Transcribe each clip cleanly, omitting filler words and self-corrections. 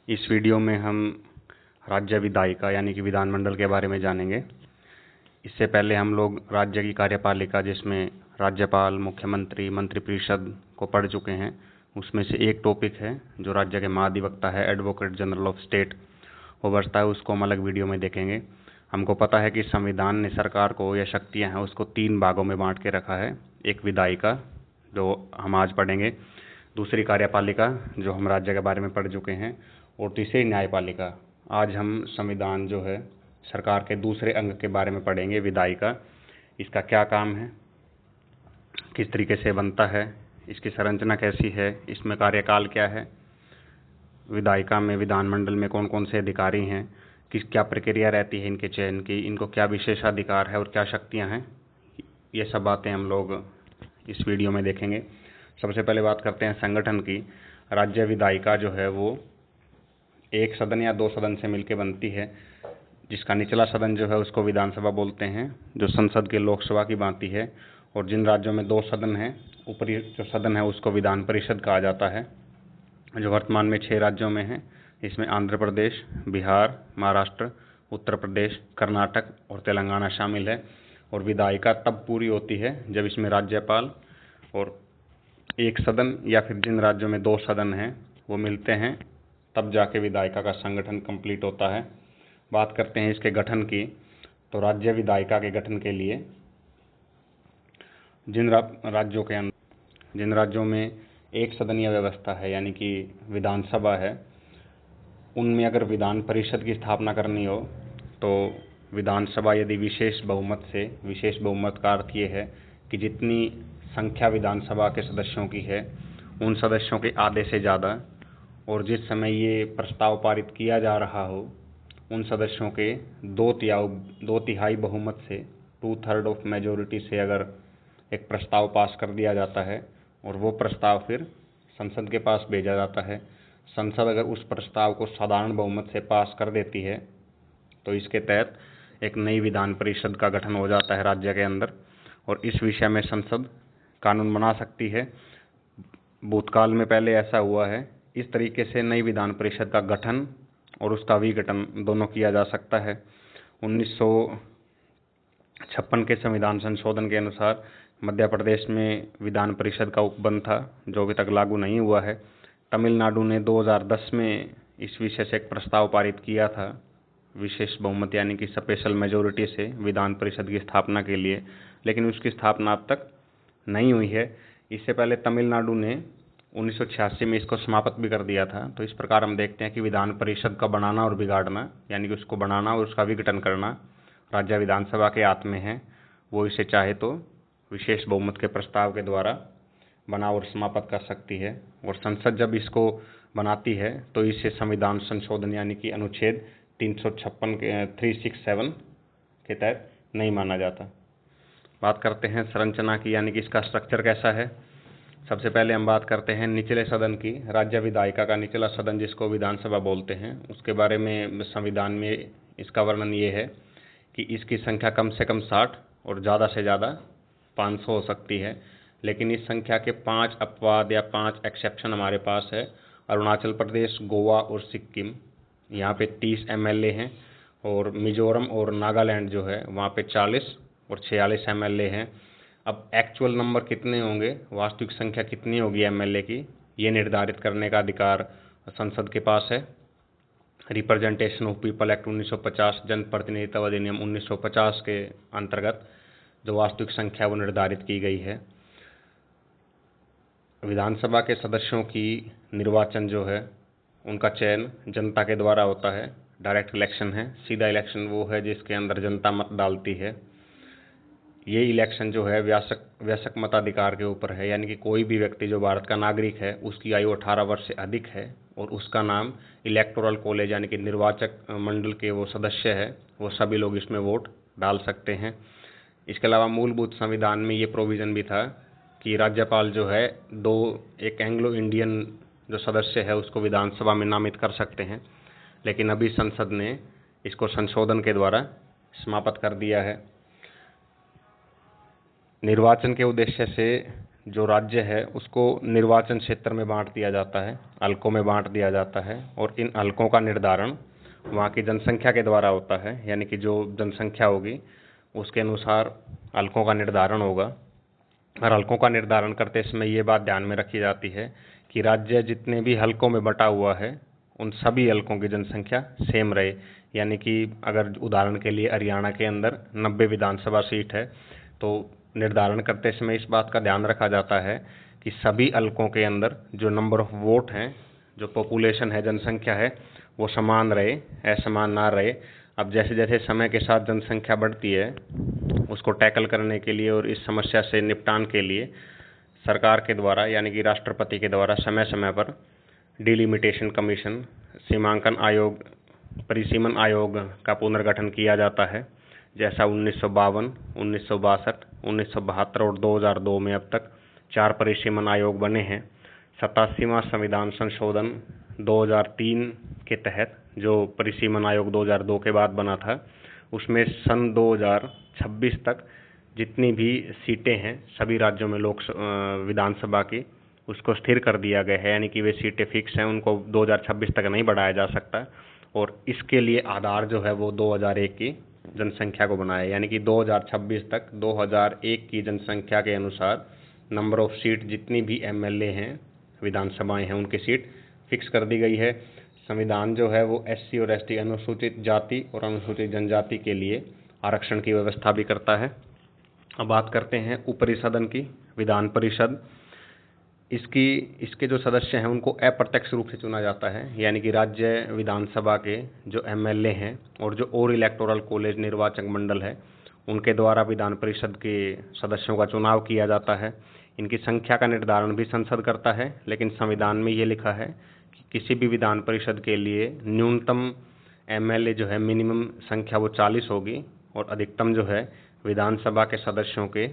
इस वीडियो में हम राज्य विधायिका यानी कि विधानमंडल के बारे में जानेंगे। इससे पहले हम लोग राज्य की कार्यपालिका जिसमें राज्यपाल, मुख्यमंत्री, मंत्रिपरिषद को पढ़ चुके हैं। उसमें से एक टॉपिक है जो राज्य के महाधिवक्ता है, एडवोकेट जनरल ऑफ स्टेट, वो बचता है, उसको हम अलग वीडियो में देखेंगे। हमको पता है कि संविधान ने सरकार को या शक्तियाँ हैं उसको 3 भागों में बांट के रखा है। एक विधायिका जो हम आज पढ़ेंगे, दूसरी कार्यपालिका जो हम राज्य के बारे में पढ़ चुके हैं, और तीसरी न्यायपालिका। आज हम संविधान जो है सरकार के दूसरे अंग के बारे में पढ़ेंगे, विधायिका। इसका क्या काम है, किस तरीके से बनता है, इसकी संरचना कैसी है, इसमें कार्यकाल क्या है, विधायिका में, विधानमंडल में कौन कौन से अधिकारी हैं, क्या प्रक्रिया रहती है इनके चयन की, इनको क्या विशेषाधिकार है और क्या शक्तियां हैं, ये सब बातें हम लोग इस वीडियो में देखेंगे। सबसे पहले बात करते हैं संगठन की। राज्य विधायिका जो है वो एक सदन या 2 सदन से मिलकर बनती है, जिसका निचला सदन जो है उसको विधानसभा बोलते हैं, जो संसद के लोकसभा की भांति है। और जिन राज्यों में 2 सदन हैं, ऊपरी जो सदन है उसको विधान परिषद कहा जाता है, जो वर्तमान में 6 राज्यों में है। इसमें आंध्र प्रदेश, बिहार, महाराष्ट्र, उत्तर प्रदेश, कर्नाटक और तेलंगाना शामिल है। और विधायिका तब पूरी होती है जब इसमें राज्यपाल और एक सदन या फिर जिन राज्यों में 2 सदन हैं वो मिलते हैं, तब जाके विधायिका का संगठन कंप्लीट होता है। बात करते हैं इसके गठन की। तो राज्य विधायिका के गठन के लिए जिन राज्यों में एक सदनीय व्यवस्था है यानी कि विधानसभा है, उनमें अगर विधान परिषद की स्थापना करनी हो तो विधानसभा यदि विशेष बहुमत का अर्थ ये है कि जितनी संख्या विधानसभा के सदस्यों की है उन सदस्यों के आधे से ज़्यादा, और जिस समय ये प्रस्ताव पारित किया जा रहा हो उन सदस्यों के 2/3 बहुमत से, 2/3 ऑफ मेजोरिटी से अगर एक प्रस्ताव पास कर दिया जाता है और वो प्रस्ताव फिर संसद के पास भेजा जाता है। संसद अगर उस प्रस्ताव को साधारण बहुमत से पास कर देती है तो इसके तहत एक नई विधान परिषद का गठन हो जाता है राज्य के अंदर, और इस विषय में संसद कानून बना सकती है। भूतकाल में पहले ऐसा हुआ है। इस तरीके से नई विधान परिषद का गठन और उसका विघटन दोनों किया जा सकता है। 1956 के संविधान संशोधन के अनुसार मध्य प्रदेश में विधान परिषद का उपबंध था, जो अभी तक लागू नहीं हुआ है। तमिलनाडु ने 2010 में इस विषय से एक प्रस्ताव पारित किया था, विशेष बहुमत यानी कि स्पेशल मेजोरिटी से विधान परिषद की स्थापना के लिए, लेकिन उसकी स्थापना अब तक नहीं हुई है। इससे पहले तमिलनाडु ने 1986 में इसको समाप्त भी कर दिया था। तो इस प्रकार हम देखते हैं कि विधान परिषद का बनाना और बिगाड़ना, यानी कि उसको बनाना और उसका विघटन करना राज्य विधानसभा के हाथ में है। वो इसे चाहे तो विशेष बहुमत के प्रस्ताव के द्वारा बना और समाप्त कर सकती है, और संसद जब इसको बनाती है तो इसे संविधान संशोधन यानी कि अनुच्छेद 367 के तहत नहीं माना जाता। बात करते हैं संरचना की, यानी कि इसका स्ट्रक्चर कैसा है। सबसे पहले हम बात करते हैं निचले सदन की। राज्य विधायिका का निचला सदन जिसको विधानसभा बोलते हैं, उसके बारे में संविधान में इसका वर्णन ये है कि इसकी संख्या कम से कम 60 और ज़्यादा से ज़्यादा 500 हो सकती है। लेकिन इस संख्या के 5 अपवाद या 5 एक्सेप्शन हमारे पास है। अरुणाचल प्रदेश, गोवा और सिक्किम, यहाँ पे 30 MLA हैं, और मिजोरम और नागालैंड जो है वहाँ पे 40 और 46 MLA हैं। अब एक्चुअल नंबर कितने होंगे, वास्तविक संख्या कितनी होगी MLA की, ये निर्धारित करने का अधिकार संसद के पास है। रिप्रेजेंटेशन ऑफ पीपल एक्ट 1950, जन प्रतिनिधित्व अधिनियम 1950 के अंतर्गत जो वास्तविक संख्या वो निर्धारित की गई है। विधानसभा के सदस्यों की निर्वाचन जो है उनका चयन जनता के द्वारा होता है। डायरेक्ट इलेक्शन है, सीधा इलेक्शन वो है जिसके अंदर जनता मत डालती है। ये इलेक्शन जो है वयस्क मताधिकार के ऊपर है, यानी कि कोई भी व्यक्ति जो भारत का नागरिक है उसकी आयु 18 वर्ष से अधिक है और उसका नाम इलेक्टोरल कॉलेज यानी कि निर्वाचक मंडल के वो सदस्य है, वो सभी लोग इसमें वोट डाल सकते हैं। इसके अलावा मूलभूत संविधान में ये प्रोविज़न भी था कि राज्यपाल जो है एक एंग्लो इंडियन जो सदस्य है उसको विधानसभा में नामित कर सकते हैं, लेकिन अभी संसद ने इसको संशोधन के द्वारा समाप्त कर दिया है। निर्वाचन के उद्देश्य से जो राज्य है उसको निर्वाचन क्षेत्र में बांट दिया जाता है, हलकों में बांट दिया जाता है, और इन हलकों का निर्धारण वहाँ की जनसंख्या के द्वारा होता है। यानी कि जो जनसंख्या होगी उसके अनुसार हलकों का निर्धारण होगा। और हलकों का निर्धारण करते समय ये बात ध्यान में रखी जाती है कि राज्य जितने भी हलकों में बटा हुआ है उन सभी हलकों की जनसंख्या सेम रहे। यानी कि अगर उदाहरण के लिए हरियाणा के अंदर 90 विधानसभा सीट है तो निर्धारण करते समय इस बात का ध्यान रखा जाता है कि सभी हलकों के अंदर जो नंबर ऑफ वोट हैं, जो पॉपुलेशन है, जनसंख्या है, वो समान रहे, असमान ना रहे। अब जैसे जैसे समय के साथ जनसंख्या बढ़ती है उसको टैकल करने के लिए और इस समस्या से निपटान के लिए सरकार के द्वारा यानी कि राष्ट्रपति के द्वारा समय समय पर डिलिमिटेशन कमीशन, सीमांकन आयोग, परिसीमन आयोग का पुनर्गठन किया जाता है। जैसा 1952, 1962, 1972 और 2002 में अब तक 4 परिसीमन आयोग बने हैं। 87वां संविधान संशोधन 2003 के तहत जो परिसीमन आयोग 2002 के बाद बना था उसमें सन 2026 तक जितनी भी सीटें हैं सभी राज्यों में विधानसभा की उसको स्थिर कर दिया गया है। यानी कि वे सीटें फिक्स हैं, उनको 2026 तक नहीं बढ़ाया जा सकता। और इसके लिए आधार जो है वो 2001 की जनसंख्या को बनाया। यानी कि 2026 तक 2001 की जनसंख्या के अनुसार नंबर ऑफ सीट जितनी भी एमएलए हैं, विधानसभाएं हैं, उनकी सीट फिक्स कर दी गई है। संविधान जो है वो एससी और एसटी, अनुसूचित जाति और अनुसूचित जनजाति के लिए आरक्षण की व्यवस्था भी करता है। अब बात करते हैं ऊपरी सदन की, विधान परिषद। इसके जो सदस्य हैं उनको अप्रत्यक्ष रूप से चुना जाता है। यानी कि राज्य विधानसभा के जो एमएलए हैं और जो और इलेक्टोरल कॉलेज निर्वाचक मंडल है उनके द्वारा विधान परिषद के सदस्यों का चुनाव किया जाता है। इनकी संख्या का निर्धारण भी संसद करता है, लेकिन संविधान में ये लिखा है कि किसी भी विधान परिषद के लिए न्यूनतम एमएलए जो है मिनिमम संख्या वो 40 होगी और अधिकतम जो है विधानसभा के सदस्यों के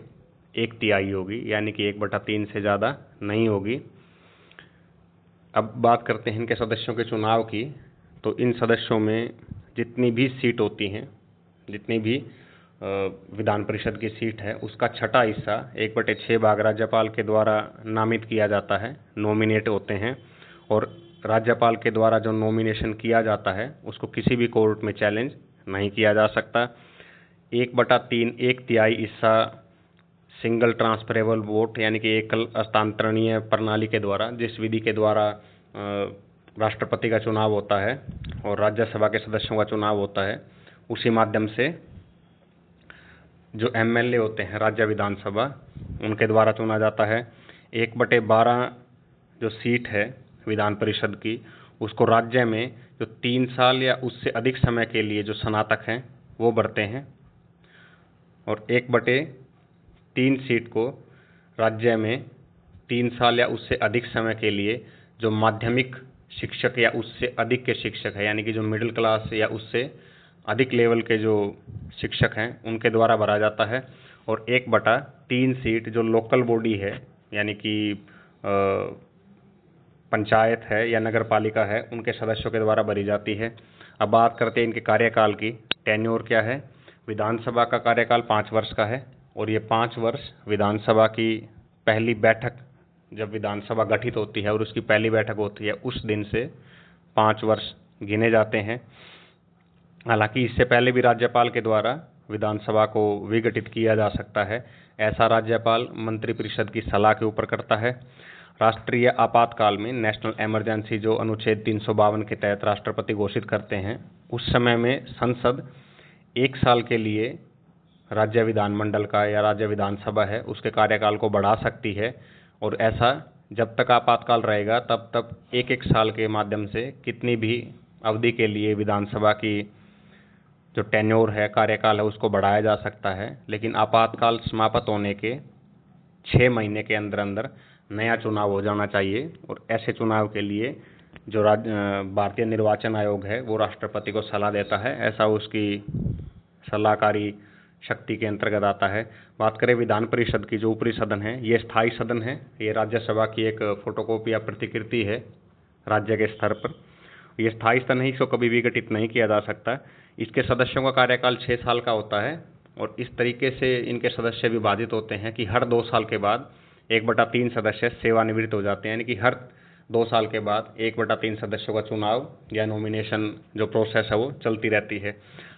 1/3 होगी। यानी कि 1/3 से ज़्यादा नहीं होगी। अब बात करते हैं इनके सदस्यों के चुनाव की। तो इन सदस्यों में जितनी भी सीट होती हैं, जितनी भी विधान परिषद की सीट है उसका छठा हिस्सा 1/6 भाग राज्यपाल के द्वारा नामित किया जाता है, नॉमिनेट होते हैं। और राज्यपाल के द्वारा जो नॉमिनेशन किया जाता है उसको किसी भी कोर्ट में चैलेंज नहीं किया जा सकता। 1/3 1/3 हिस्सा सिंगल ट्रांसफरेबल वोट यानी कि एकल हस्तांतरणीय प्रणाली के द्वारा, जिस विधि के द्वारा राष्ट्रपति का चुनाव होता है और राज्यसभा के सदस्यों का चुनाव होता है, उसी माध्यम से जो एमएलए होते हैं राज्य विधानसभा उनके द्वारा चुना जाता है। 1/12 जो सीट है विधान परिषद की उसको राज्य में जो 3 साल या उससे अधिक समय के लिए जो स्नातक हैं वो भरते हैं, और 1/3 सीट को राज्य में 3 साल या उससे अधिक समय के लिए जो माध्यमिक शिक्षक या उससे अधिक के शिक्षक हैं, यानी कि जो मिडिल क्लास या उससे अधिक लेवल के जो शिक्षक हैं उनके द्वारा भरा जाता है। और 1/3 सीट जो लोकल बॉडी है यानी कि पंचायत है या नगर पालिका है उनके सदस्यों के द्वारा भरी जाती है। अब बात करते हैं इनके कार्यकाल की। टेन्योर क्या है? विधानसभा का कार्यकाल 5 वर्ष का है और ये 5 वर्ष विधानसभा की पहली बैठक, जब विधानसभा गठित होती है और उसकी पहली बैठक होती है उस दिन से 5 वर्ष गिने जाते हैं। हालांकि इससे पहले भी राज्यपाल के द्वारा विधानसभा को विघटित किया जा सकता है। ऐसा राज्यपाल मंत्रिपरिषद की सलाह के ऊपर करता है। राष्ट्रीय आपातकाल में नेशनल इमरजेंसी जो अनुच्छेद 352 के तहत राष्ट्रपति घोषित करते हैं, उस समय में संसद 1 साल के लिए राज्य विधानमंडल का या राज्य विधानसभा है उसके कार्यकाल को बढ़ा सकती है। और ऐसा जब तक आपातकाल रहेगा तब तक 1-1 साल के माध्यम से कितनी भी अवधि के लिए विधानसभा की जो टेन्योर है, कार्यकाल है, उसको बढ़ाया जा सकता है। लेकिन आपातकाल समाप्त होने के 6 महीने के अंदर अंदर नया चुनाव हो जाना चाहिए। और ऐसे चुनाव के लिए जो भारतीय निर्वाचन आयोग है वो राष्ट्रपति को सलाह देता है। ऐसा उसकी सलाहकारी शक्ति के अंतर्गत आता है। बात करें विधान परिषद की, जो ऊपरी सदन है ये स्थायी सदन है। ये राज्यसभा की एक फोटोकॉपी या प्रतिकृति है राज्य के स्तर पर। ये स्थायी सदन है, इसको कभी विघटित नहीं किया जा सकता। इसके सदस्यों का कार्यकाल 6 साल का होता है और इस तरीके से इनके सदस्य विभाजित होते हैं कि हर 2 साल के बाद 1/3 सदस्य सेवानिवृत्त हो जाते हैं, यानी कि हर 2 साल के बाद 1/3 सदस्यों का चुनाव या नॉमिनेशन जो प्रोसेस है वो चलती रहती है।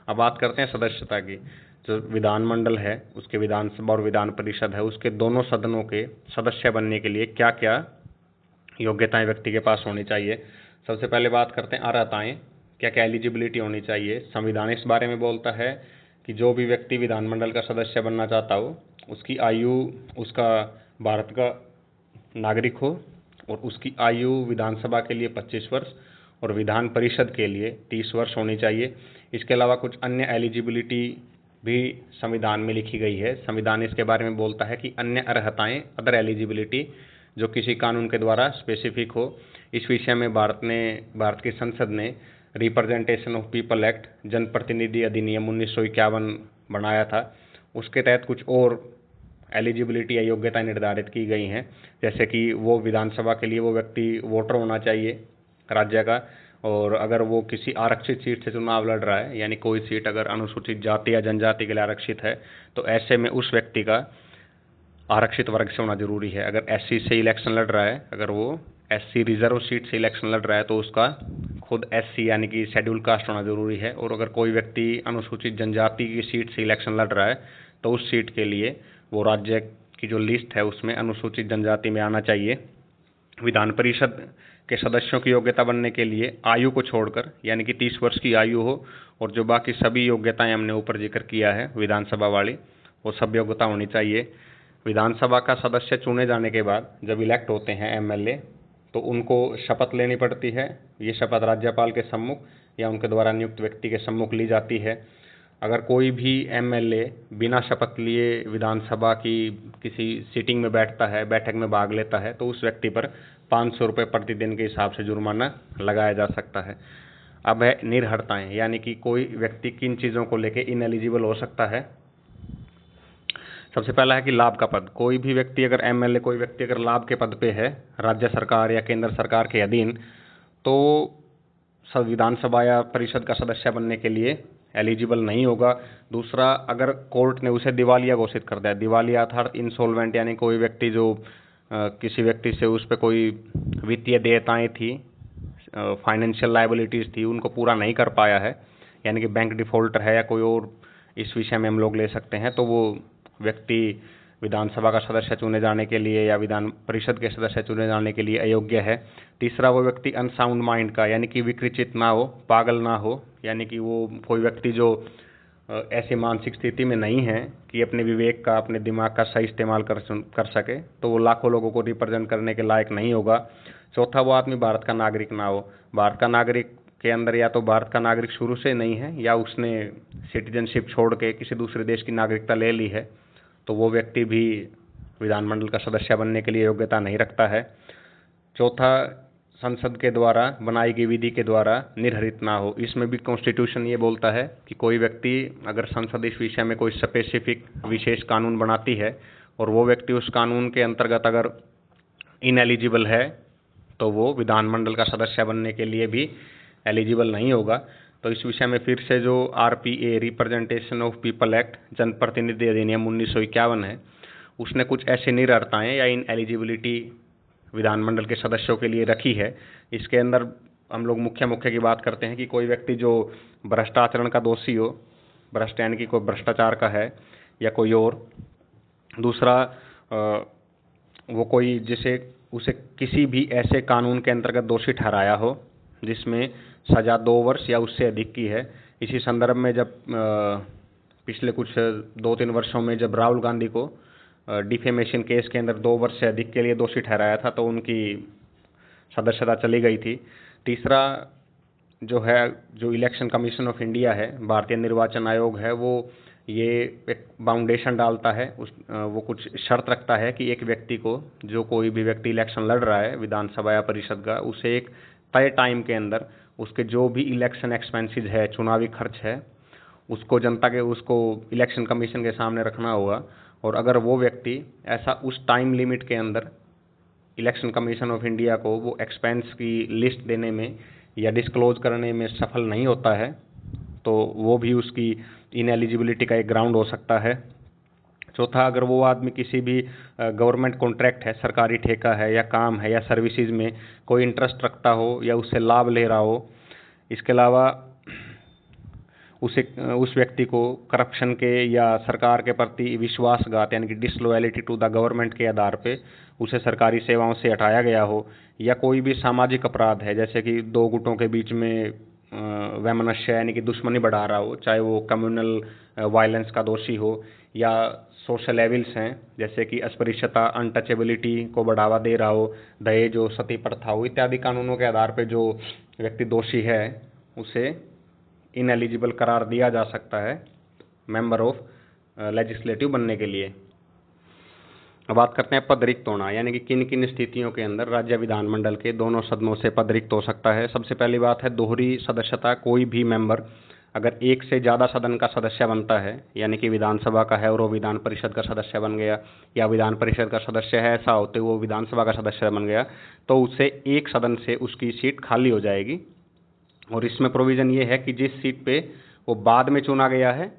अब बात करते हैं सदस्यता की। जो विधानमंडल है, उसके विधानसभा और विधान परिषद है, उसके दोनों सदनों के सदस्य बनने के लिए क्या क्या योग्यताएं व्यक्ति के पास होनी चाहिए। सबसे पहले बात करते हैं अर्हताएं, क्या क्या एलिजिबिलिटी होनी चाहिए। संविधान इस बारे में बोलता है कि जो भी व्यक्ति विधानमंडल का सदस्य बनना चाहता हो, उसकी आयु, उसका भारत का नागरिक हो और उसकी आयु विधानसभा के लिए 25 वर्ष और विधान परिषद के लिए 30 वर्ष होनी चाहिए। इसके अलावा कुछ अन्य एलिजिबिलिटी भी संविधान में लिखी गई है। संविधान इसके बारे में बोलता है कि अन्य अर्हताएं, अदर एलिजिबिलिटी, जो किसी कानून के द्वारा स्पेसिफिक हो। इस विषय में भारत की संसद ने रिप्रेजेंटेशन ऑफ पीपल एक्ट, जनप्रतिनिधि अधिनियम 1951 बनाया था। उसके तहत कुछ और एलिजिबिलिटी या योग्यता निर्धारित की गई हैं, जैसे कि वो विधानसभा के लिए वो व्यक्ति वोटर होना चाहिए राज्य का, और अगर वो किसी आरक्षित सीट से चुनाव लड़ रहा है, यानी कोई सीट अगर अनुसूचित जाति या जनजाति के लिए आरक्षित है, तो ऐसे में उस व्यक्ति का आरक्षित वर्ग से होना जरूरी है। अगर एससी से इलेक्शन लड़ रहा है, अगर वो एससी रिजर्व सीट से इलेक्शन लड़ रहा है, तो उसका खुद एससी यानी कि शेड्यूल कास्ट होना जरूरी है। और अगर कोई व्यक्ति अनुसूचित जनजाति की सीट से इलेक्शन लड़ रहा है, तो उस सीट के लिए वो राज्य की जो लिस्ट है उसमें अनुसूचित जनजाति में आना चाहिए। विधान परिषद के सदस्यों की योग्यता बनने के लिए आयु को छोड़कर, यानी कि 30 वर्ष की आयु हो, और जो बाकी सभी योग्यताएं हमने ऊपर जिक्र किया है विधानसभा वाली, वो सब योग्यता होनी चाहिए। विधानसभा का सदस्य चुने जाने के बाद जब इलेक्ट होते हैं एमएलए, तो उनको शपथ लेनी पड़ती है। ये शपथ राज्यपाल के सम्मुख या उनके द्वारा नियुक्त व्यक्ति के सम्मुख ली जाती है। अगर कोई भी एमएलए बिना शपथ लिए विधानसभा की किसी सीटिंग में बैठता है, बैठक में भाग लेता है, तो उस व्यक्ति पर 500 रुपये प्रतिदिन के हिसाब से जुर्माना लगाया जा सकता है। अब है निर्हरताएं, यानी कि कोई व्यक्ति किन चीज़ों को लेके इनएलिजिबल हो सकता है। सबसे पहला है कि लाभ का पद। कोई भी व्यक्ति अगर एमएलए, कोई व्यक्ति अगर लाभ के पद पे है राज्य सरकार या केंद्र सरकार के अधीन, तो विधानसभा या परिषद का सदस्य बनने के लिए एलिजिबल नहीं होगा। दूसरा, अगर कोर्ट ने उसे दिवालिया घोषित कर दिया, दिवालिया अर्थात इंसॉल्वेंट, यानी कोई व्यक्ति जो किसी व्यक्ति से उस पर कोई वित्तीय देयताएं थी, फाइनेंशियल लायबिलिटीज़ थी, उनको पूरा नहीं कर पाया है, यानी कि बैंक डिफॉल्टर है या कोई और, इस विषय में हम लोग ले सकते हैं, तो वो व्यक्ति विधानसभा का सदस्य चुने जाने के लिए या विधान परिषद के सदस्य चुने जाने के लिए अयोग्य है। तीसरा, वो व्यक्ति अनसाउंड माइंड का, यानी कि विकृचित ना हो, पागल ना हो, यानी कि वो कोई व्यक्ति जो ऐसी मानसिक स्थिति में नहीं है कि अपने विवेक का, अपने दिमाग का सही इस्तेमाल कर सके, तो वो लाखों लोगों को रिप्रेजेंट करने के लायक नहीं होगा। चौथा, वो आदमी भारत का नागरिक ना हो। भारत का नागरिक के अंदर या तो भारत का नागरिक शुरू से नहीं है, या उसने सिटीजनशिप छोड़ के किसी दूसरे देश की नागरिकता ले ली है, तो वो व्यक्ति भी विधानमंडल का सदस्य बनने के लिए योग्यता नहीं रखता है। चौथा, संसद के द्वारा बनाई गई विधि के द्वारा निर्हरित ना हो। इसमें भी कॉन्स्टिट्यूशन ये बोलता है कि कोई व्यक्ति, अगर संसद इस विषय में कोई स्पेसिफिक विशेष कानून बनाती है और वो व्यक्ति उस कानून के अंतर्गत अगर इनएलिजिबल है, तो वो विधानमंडल का सदस्य बनने के लिए भी एलिजिबल नहीं होगा। तो इस विषय में फिर से जो RPA, representation of people act, जनप्रतिनिधि अधिनियम 1951 है, उसने कुछ ऐसी निर्हरताएं या इन एलिजिबिलिटी विधानमंडल के सदस्यों के लिए रखी है। इसके अंदर हम लोग मुख्य की बात करते हैं कि कोई व्यक्ति जो भ्रष्टाचरण का दोषी हो, भ्रष्ट यानी कि कोई भ्रष्टाचार का है या कोई और। दूसरा, वो कोई जिसे उसे किसी भी ऐसे कानून के अंतर्गत दोषी ठहराया हो जिसमें सज़ा 2 वर्ष या उससे अधिक की है। इसी संदर्भ में जब पिछले कुछ 2-3 वर्षों में जब राहुल गांधी को डिफेमेशन केस के अंदर 2 वर्ष से अधिक के लिए दोषी ठहराया था, तो उनकी सदस्यता चली गई थी। तीसरा जो है, जो इलेक्शन कमीशन ऑफ इंडिया है, भारतीय निर्वाचन आयोग है, वो ये एक बाउंडेशन डालता है, वो कुछ शर्त रखता है कि एक व्यक्ति को, जो कोई भी व्यक्ति इलेक्शन लड़ रहा है विधानसभा या परिषद का, उसे एक तय टाइम के अंदर उसके जो भी इलेक्शन एक्सपेंसेस है, चुनावी खर्च है, उसको जनता के, उसको इलेक्शन कमीशन के सामने रखना होगा। और अगर वो व्यक्ति ऐसा उस टाइम लिमिट के अंदर इलेक्शन कमीशन ऑफ इंडिया को वो एक्सपेंस की लिस्ट देने में या डिस्क्लोज करने में सफल नहीं होता है, तो वो भी उसकी इनएलिजिबिलिटी का एक ग्राउंड हो सकता है। चौथा, अगर वो आदमी किसी भी गवर्नमेंट कॉन्ट्रैक्ट है, सरकारी ठेका है या काम है या सर्विसेज में कोई इंटरेस्ट रखता हो या उससे लाभ ले रहा हो। इसके अलावा उस व्यक्ति को करप्शन के या सरकार के प्रति विश्वासघात यानी कि डिसलॉयलिटी टू द गवर्नमेंट के आधार पे उसे सरकारी सेवाओं से हटाया गया हो, या कोई भी सामाजिक अपराध है जैसे कि दो गुटों के बीच में वैमनस्य यानी कि दुश्मनी बढ़ा रहा हो, चाहे वो कम्युनल वायलेंस का दोषी हो, या सोशल एविल्स हैं जैसे कि अस्पृश्यता, अनटचेबिलिटी को बढ़ावा दे रहा हो, दहेज हो, सती प्रथा हो, इत्यादि कानूनों के आधार पर जो व्यक्ति दोषी है उसे इनएलिजिबल करार दिया जा सकता है मेंबर ऑफ लेजिस्लेटिव बनने के लिए। अब बात करते हैं पद रिक्त होना, यानी कि किन किन स्थितियों के अंदर राज्य विधानमंडल के दोनों सदनों से पद रिक्त हो सकता है। सबसे पहली बात है दोहरी सदस्यता। कोई भी मेंबर अगर एक से ज़्यादा सदन का सदस्य बनता है, यानी कि विधानसभा का है और वो विधान परिषद का सदस्य बन गया, या विधान परिषद का सदस्य है ऐसा होते वो विधानसभा का सदस्य बन गया, तो उससे एक सदन से उसकी सीट खाली हो जाएगी। और इसमें प्रोविज़न ये है कि जिस सीट पे वो बाद में चुना गया है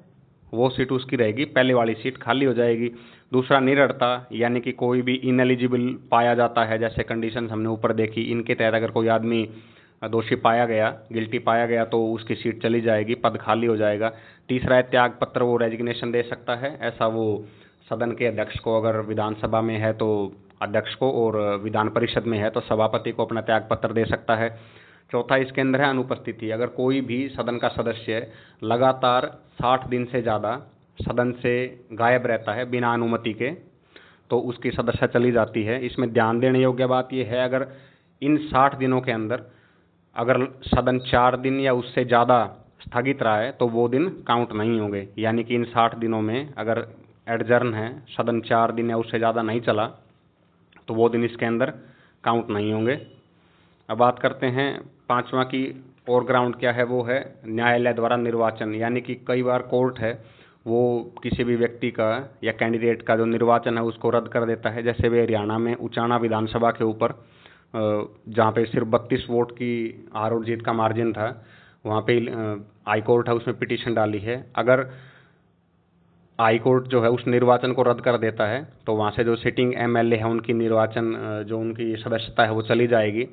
वो सीट उसकी रहेगी, पहले वाली सीट खाली हो जाएगी। दूसरा, निरर्हता, यानी कि कोई भी इनएलिजिबल पाया जाता है, जैसे कंडीशंस हमने ऊपर देखी, इनके तहत अगर कोई आदमी दोषी पाया गया, गिल्टी पाया गया, तो उसकी सीट चली जाएगी, पद खाली हो जाएगा। तीसरा है त्याग पत्र, वो रेजिग्नेशन दे सकता है, ऐसा वो सदन के अध्यक्ष को, अगर विधानसभा में है तो अध्यक्ष को, और विधान परिषद में है तो सभापति को अपना त्याग पत्र दे सकता है। चौथा इसके अंदर है अनुपस्थिति। अगर कोई भी सदन का सदस्य लगातार 60 दिन से ज़्यादा सदन से गायब रहता है बिना अनुमति के, तो उसकी सदस्यता चली जाती है। इसमें ध्यान देने योग्य बात यह है, अगर इन 60 दिनों के अंदर अगर सदन 4 दिन या उससे ज़्यादा स्थगित रहा है तो वो दिन काउंट नहीं होंगे। यानी कि इन 60 दिनों में अगर एडजर्न है, सदन 4 दिन या उससे ज़्यादा नहीं चला, तो वो दिन इसके अंदर काउंट नहीं होंगे। अब बात करते हैं पांचवा की और ग्राउंड क्या है, वो है न्यायालय द्वारा निर्वाचन। यानी कि कई बार कोर्ट है वो किसी भी व्यक्ति का या कैंडिडेट का जो निर्वाचन है उसको रद्द कर देता है। जैसे वे हरियाणा में उचाना विधानसभा के ऊपर जहाँ पे सिर्फ 32 वोट की हार और जीत का मार्जिन था, वहाँ पे हाई कोर्ट है उसमें पिटीशन डाली है। अगर हाई कोर्ट जो है उस निर्वाचन को रद्द कर देता है तो वहाँ से जो सिटिंग एमएलए है उनकी निर्वाचन जो उनकी सदस्यता है वो चली जाएगी।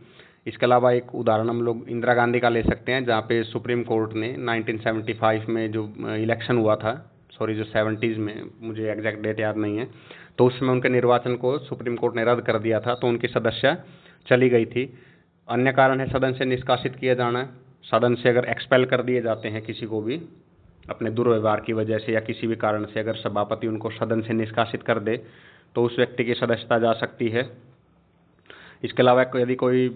इसके अलावा एक उदाहरण हम लोग इंदिरा गांधी का ले सकते हैं, जहाँ पे सुप्रीम कोर्ट ने 1975 में जो इलेक्शन हुआ था, जो 70s में, मुझे एग्जैक्ट डेट याद नहीं है, तो उसमें उनके निर्वाचन को सुप्रीम कोर्ट ने रद्द कर दिया था, तो उनकी सदस्य चली गई थी। अन्य कारण है सदन से निष्कासित किया जाना। सदन से अगर एक्सपेल कर दिए जाते हैं किसी को भी अपने दुर्व्यवहार की वजह से या किसी भी कारण से, अगर सभापति उनको सदन से निष्कासित कर दे तो उस व्यक्ति की सदस्यता जा सकती है। इसके अलावा यदि कोई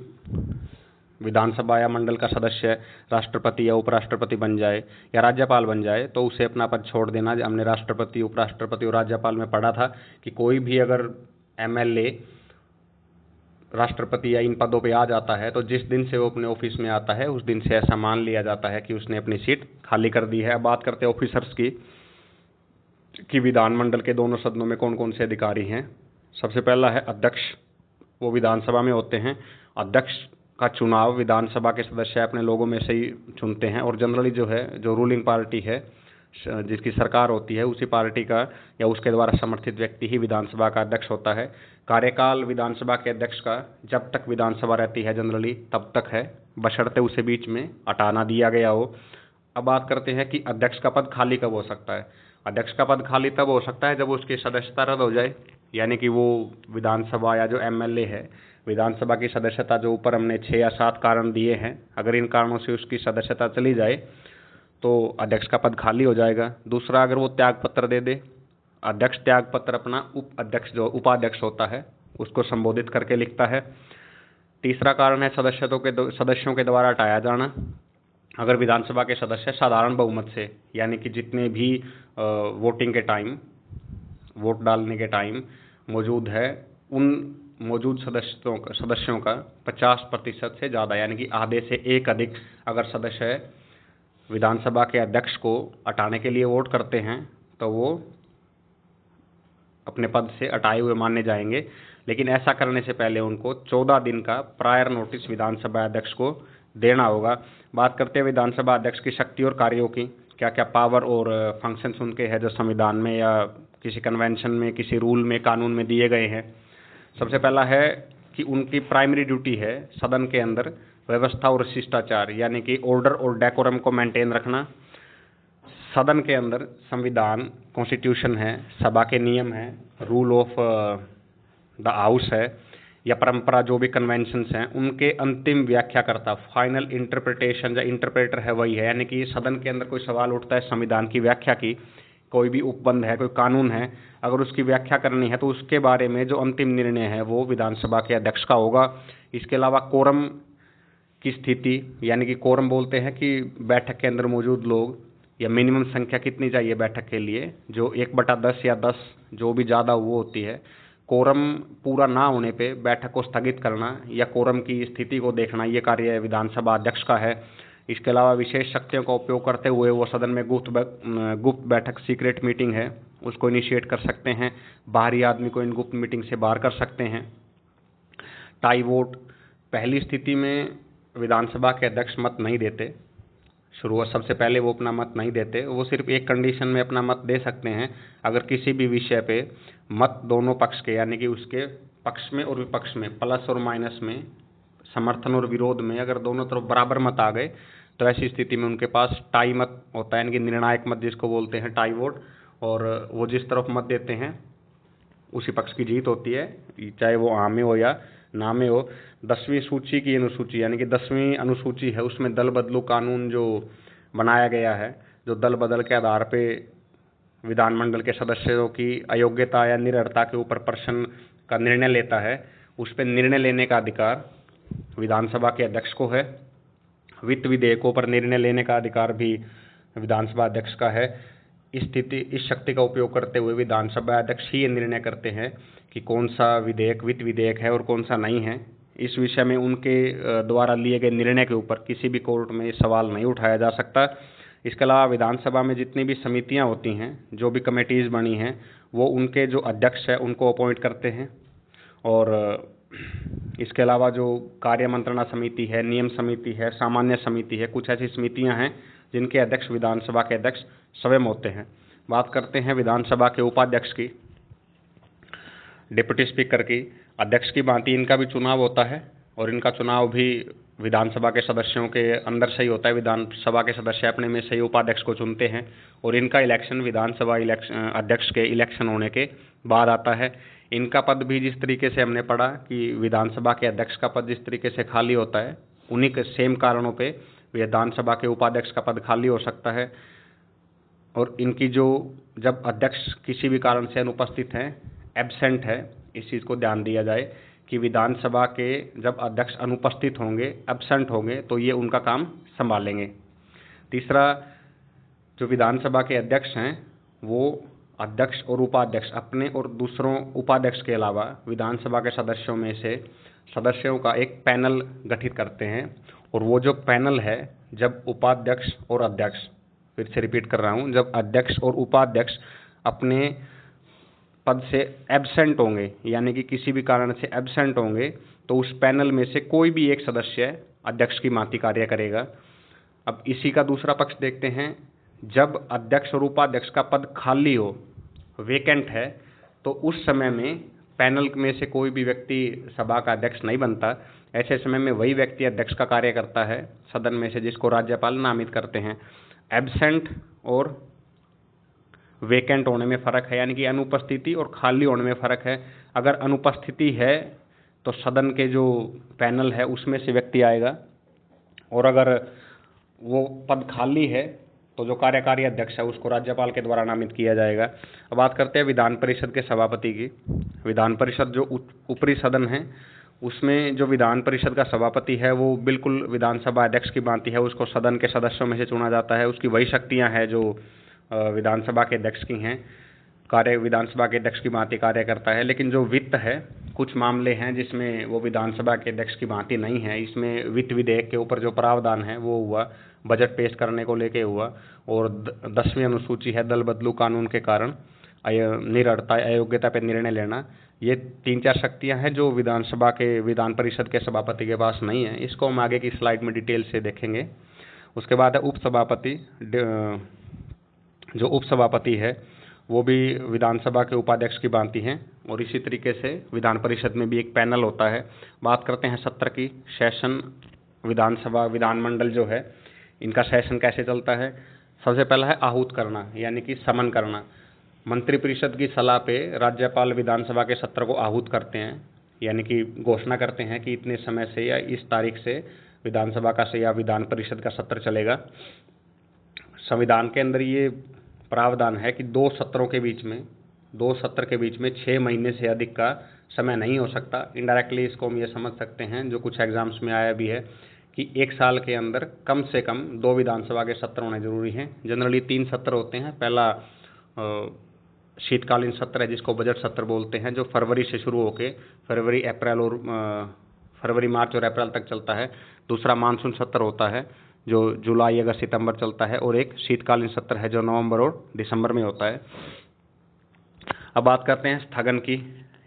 विधानसभा या मंडल का सदस्य राष्ट्रपति या उपराष्ट्रपति बन जाए या राज्यपाल बन जाए तो उसे अपना पद छोड़ देना। हमने राष्ट्रपति, उपराष्ट्रपति और राज्यपाल में पढ़ा था कि कोई भी अगर एमएलए राष्ट्रपति या इन पदों पे आ जाता है तो जिस दिन से वो अपने ऑफिस में आता है उस दिन से ऐसा मान लिया जाता है कि उसने अपनी सीट खाली कर दी है। अब बात करते हैं ऑफिसर्स की कि विधानमंडल के दोनों सदनों में कौन कौन से अधिकारी हैं। सबसे पहला है अध्यक्ष, वो विधानसभा में होते हैं। अध्यक्ष का चुनाव विधानसभा के सदस्य अपने लोगों में से ही चुनते हैं, और जनरली जो रूलिंग पार्टी है, जिसकी सरकार होती है, उसी पार्टी का या उसके द्वारा समर्थित व्यक्ति ही विधानसभा का अध्यक्ष होता है। कार्यकाल विधानसभा के अध्यक्ष का जब तक विधानसभा रहती है जनरली तब तक है, बशर्ते उसे बीच में हटाना दिया गया हो। अब बात करते हैं कि अध्यक्ष का पद खाली कब हो सकता है। अध्यक्ष का पद खाली तब हो सकता है जब उसकी सदस्यता रद्द हो जाए, यानी कि वो विधानसभा या जो एमएलए है, विधानसभा की सदस्यता जो ऊपर हमने 6 या 7 कारण दिए हैं, अगर इन कारणों से उसकी सदस्यता चली जाए तो अध्यक्ष का पद खाली हो जाएगा। दूसरा, अगर वो त्याग पत्र दे दे, अध्यक्ष त्याग पत्र अपना अध्यक्ष जो उपाध्यक्ष होता है उसको संबोधित करके लिखता है। तीसरा कारण है सदस्यों के द्वारा हटाया जाना। अगर विधानसभा के सदस्य साधारण बहुमत से, यानी कि जितने भी वोटिंग के टाइम, वोट डालने के टाइम मौजूद है, उन मौजूद सदस्यों का 50% से ज़्यादा, यानी कि आधे से एक अधिक अगर सदस्य विधानसभा के अध्यक्ष को हटाने के लिए वोट करते हैं तो वो अपने पद से हटाए हुए माने जाएंगे। लेकिन ऐसा करने से पहले उनको 14 दिन का प्रायर नोटिस विधानसभा अध्यक्ष को देना होगा। बात करते हैं विधानसभा अध्यक्ष की शक्ति और कार्यों की, क्या क्या पावर और फंक्शंस उनके हैं जो संविधान में या किसी कन्वेंशन में, किसी रूल में, कानून में दिए गए हैं। सबसे पहला है कि उनकी प्राइमरी ड्यूटी है सदन के अंदर व्यवस्था और शिष्टाचार यानी कि ऑर्डर और डेकोरम को मेंटेन रखना। सदन के अंदर संविधान, कॉन्स्टिट्यूशन है, सभा के नियम हैं, रूल ऑफ द हाउस है या परंपरा जो भी कन्वेंशंस हैं, उनके अंतिम व्याख्याकर्ता, फाइनल इंटरप्रिटेशन या इंटरप्रेटर है वही है। यानी कि सदन के अंदर कोई सवाल उठता है संविधान की व्याख्या की, कोई भी उपबंध है, कोई कानून है, अगर उसकी व्याख्या करनी है तो उसके बारे में जो अंतिम निर्णय है वो विधानसभा के अध्यक्ष का होगा। इसके अलावा कोरम की स्थिति, यानी कि कोरम बोलते हैं कि बैठक के अंदर मौजूद लोग या मिनिमम संख्या कितनी चाहिए बैठक के लिए, जो 1/10 या 10 जो भी ज़्यादा वो होती है। कोरम पूरा ना होने पे बैठक को स्थगित करना या कोरम की स्थिति को देखना, ये कार्य विधानसभा अध्यक्ष का है। इसके अलावा विशेष शक्तियों का उपयोग करते हुए वो सदन में गुप्त बैठक, सीक्रेट मीटिंग है, उसको इनिशिएट कर सकते हैं। बाहरी आदमी को इन गुप्त मीटिंग से बाहर कर सकते हैं। टाई वोट, पहली स्थिति में विधानसभा के अध्यक्ष मत नहीं देते। शुरुआत सबसे पहले वो अपना मत नहीं देते, वो सिर्फ एक कंडीशन में अपना मत दे सकते हैं, अगर किसी भी विषय पे मत दोनों पक्ष के यानी कि उसके पक्ष में और विपक्ष में, प्लस और माइनस में, समर्थन और विरोध में अगर दोनों तरफ बराबर मत आ गए तो ऐसी स्थिति में उनके पास टाई मत होता है, यानी कि निर्णायक मत जिसको बोलते हैं, टाई वोट। और वो जिस तरफ मत देते हैं उसी पक्ष की जीत होती है, चाहे वो हाँ में हो या ना में हो। 10वीं सूची की अनुसूची यानी कि 10वीं अनुसूची है, उसमें दल बदलू कानून जो बनाया गया है, जो दल बदल के आधार पे विधानमंडल के सदस्यों की अयोग्यता या निरर्हता के ऊपर प्रश्न का निर्णय लेता है, उस पर निर्णय लेने का अधिकार विधानसभा के अध्यक्ष को है। वित्त विधेयकों पर निर्णय लेने का अधिकार भी विधानसभा अध्यक्ष का है। इस शक्ति का उपयोग करते हुए विधानसभा अध्यक्ष ही ये निर्णय करते हैं कि कौन सा विधेयक वित्त विधेयक है और कौन सा नहीं है। इस विषय में उनके द्वारा लिए गए निर्णय के ऊपर किसी भी कोर्ट में सवाल नहीं उठाया जा सकता। इसके अलावा विधानसभा में जितनी भी समितियां होती हैं, जो भी कमेटीज़ बनी हैं, वो उनके जो अध्यक्ष है उनको अपॉइंट करते हैं। और इसके अलावा जो कार्य मंत्रणा समिति है, नियम समिति है, सामान्य समिति है, कुछ ऐसी समितियां हैं जिनके अध्यक्ष विधानसभा के अध्यक्ष स्वयं होते हैं। बात करते हैं विधानसभा के उपाध्यक्ष की, डिप्टी स्पीकर की। अध्यक्ष की भांति इनका भी चुनाव होता है और इनका चुनाव भी विधानसभा के सदस्यों के अंदर से ही होता है। विधानसभा के सदस्य अपने में से ही उपाध्यक्ष को चुनते हैं और इनका इलेक्शन विधानसभा अध्यक्ष के इलेक्शन होने के बाद आता है। इनका पद भी जिस तरीके से हमने पढ़ा कि विधानसभा के अध्यक्ष का पद जिस तरीके से खाली होता है, उन्हीं के सेम कारणों पे विधानसभा के उपाध्यक्ष का पद खाली हो सकता है। और इनकी जो जब अध्यक्ष किसी भी कारण से अनुपस्थित हैं, एब्सेंट है, इस चीज़ को ध्यान दिया जाए कि विधानसभा के जब अध्यक्ष अनुपस्थित होंगे, एब्सेंट होंगे, तो ये उनका काम संभालेंगे। तीसरा, जो विधानसभा के अध्यक्ष हैं वो अध्यक्ष और उपाध्यक्ष अपने और दूसरों उपाध्यक्ष के अलावा विधानसभा के सदस्यों में से सदस्यों का एक पैनल गठित करते हैं। और वो जो पैनल है, जब उपाध्यक्ष और अध्यक्ष, फिर से रिपीट कर रहा हूँ, जब अध्यक्ष और उपाध्यक्ष अपने पद से एब्सेंट होंगे, यानी कि किसी भी कारण से एब्सेंट होंगे, तो उस पैनल में से कोई भी एक सदस्य अध्यक्ष की भांति कार्य करेगा। अब इसी का दूसरा पक्ष देखते हैं। जब अध्यक्ष और उपाध्यक्ष का पद खाली हो, वेकेंट है, तो उस समय में पैनल में से कोई भी व्यक्ति सभा का अध्यक्ष नहीं बनता। ऐसे समय में वही व्यक्ति अध्यक्ष का कार्य करता है सदन में से, जिसको राज्यपाल नामित करते हैं। एब्सेंट और वेकेंट होने में फ़र्क है, यानी कि अनुपस्थिति और खाली होने में फ़र्क है। अगर अनुपस्थिति है तो सदन के जो पैनल है उसमें से व्यक्ति आएगा, और अगर वो पद खाली है तो जो कार्यकारी अध्यक्ष है उसको राज्यपाल के द्वारा नामित किया जाएगा। अब बात करते हैं विधान परिषद के सभापति की। विधान परिषद जो ऊपरी सदन है, उसमें जो विधान परिषद का सभापति है वो बिल्कुल विधानसभा अध्यक्ष की भांति है, उसको सदन के सदस्यों में से चुना जाता है। उसकी वही शक्तियाँ हैं जो विधानसभा के अध्यक्ष की हैं, कार्य विधानसभा के अध्यक्ष की भांति कार्य करता है। लेकिन जो वित्त है, कुछ मामले हैं जिसमें वो विधानसभा के अध्यक्ष की भांति नहीं है। इसमें वित्त विधेयक के ऊपर जो प्रावधान है वो हुआ, बजट पेश करने को लेके हुआ, और 10वीं अनुसूची है दल बदलू कानून के कारण निरर्हता, अयोग्यता पर निर्णय लेना। ये 3-4 शक्तियां हैं जो विधानसभा के विधान परिषद के सभापति के पास नहीं है। इसको हम आगे की स्लाइड में डिटेल से देखेंगे। उसके बाद है उपसभापति। जो उपसभापति है वो भी विधानसभा के उपाध्यक्ष की भांति हैं। और इसी तरीके से विधान परिषद में भी एक पैनल होता है। बात करते हैं सत्र की। सेशन विधानसभा विधानमंडल जो है, इनका सेशन कैसे चलता है। सबसे पहला है आहूत करना, यानी कि समन करना। मंत्रिपरिषद की सलाह पे राज्यपाल विधानसभा के सत्र को आहूत करते हैं, यानी कि घोषणा करते हैं कि इतने समय से या इस तारीख से विधानसभा का या विधान परिषद का सत्र चलेगा। संविधान के अंदर ये प्रावधान है कि दो सत्र के बीच में 6 महीने से अधिक का समय नहीं हो सकता। इनडायरेक्टली इसको हम ये समझ सकते हैं, जो कुछ एग्जाम्स में आया भी है, कि 1 साल के अंदर कम से कम 2 विधानसभा के सत्र होने जरूरी हैं। जनरली 3 सत्र होते हैं। पहला शीतकालीन सत्र है, जिसको बजट सत्र बोलते हैं, जो फरवरी से शुरू होकर फरवरी मार्च और अप्रैल तक चलता है। दूसरा मानसून सत्र होता है, जो जुलाई अगस्त सितंबर चलता है। और एक शीतकालीन सत्र है, जो नवंबर और दिसंबर में होता है। अब बात करते हैं स्थगन की,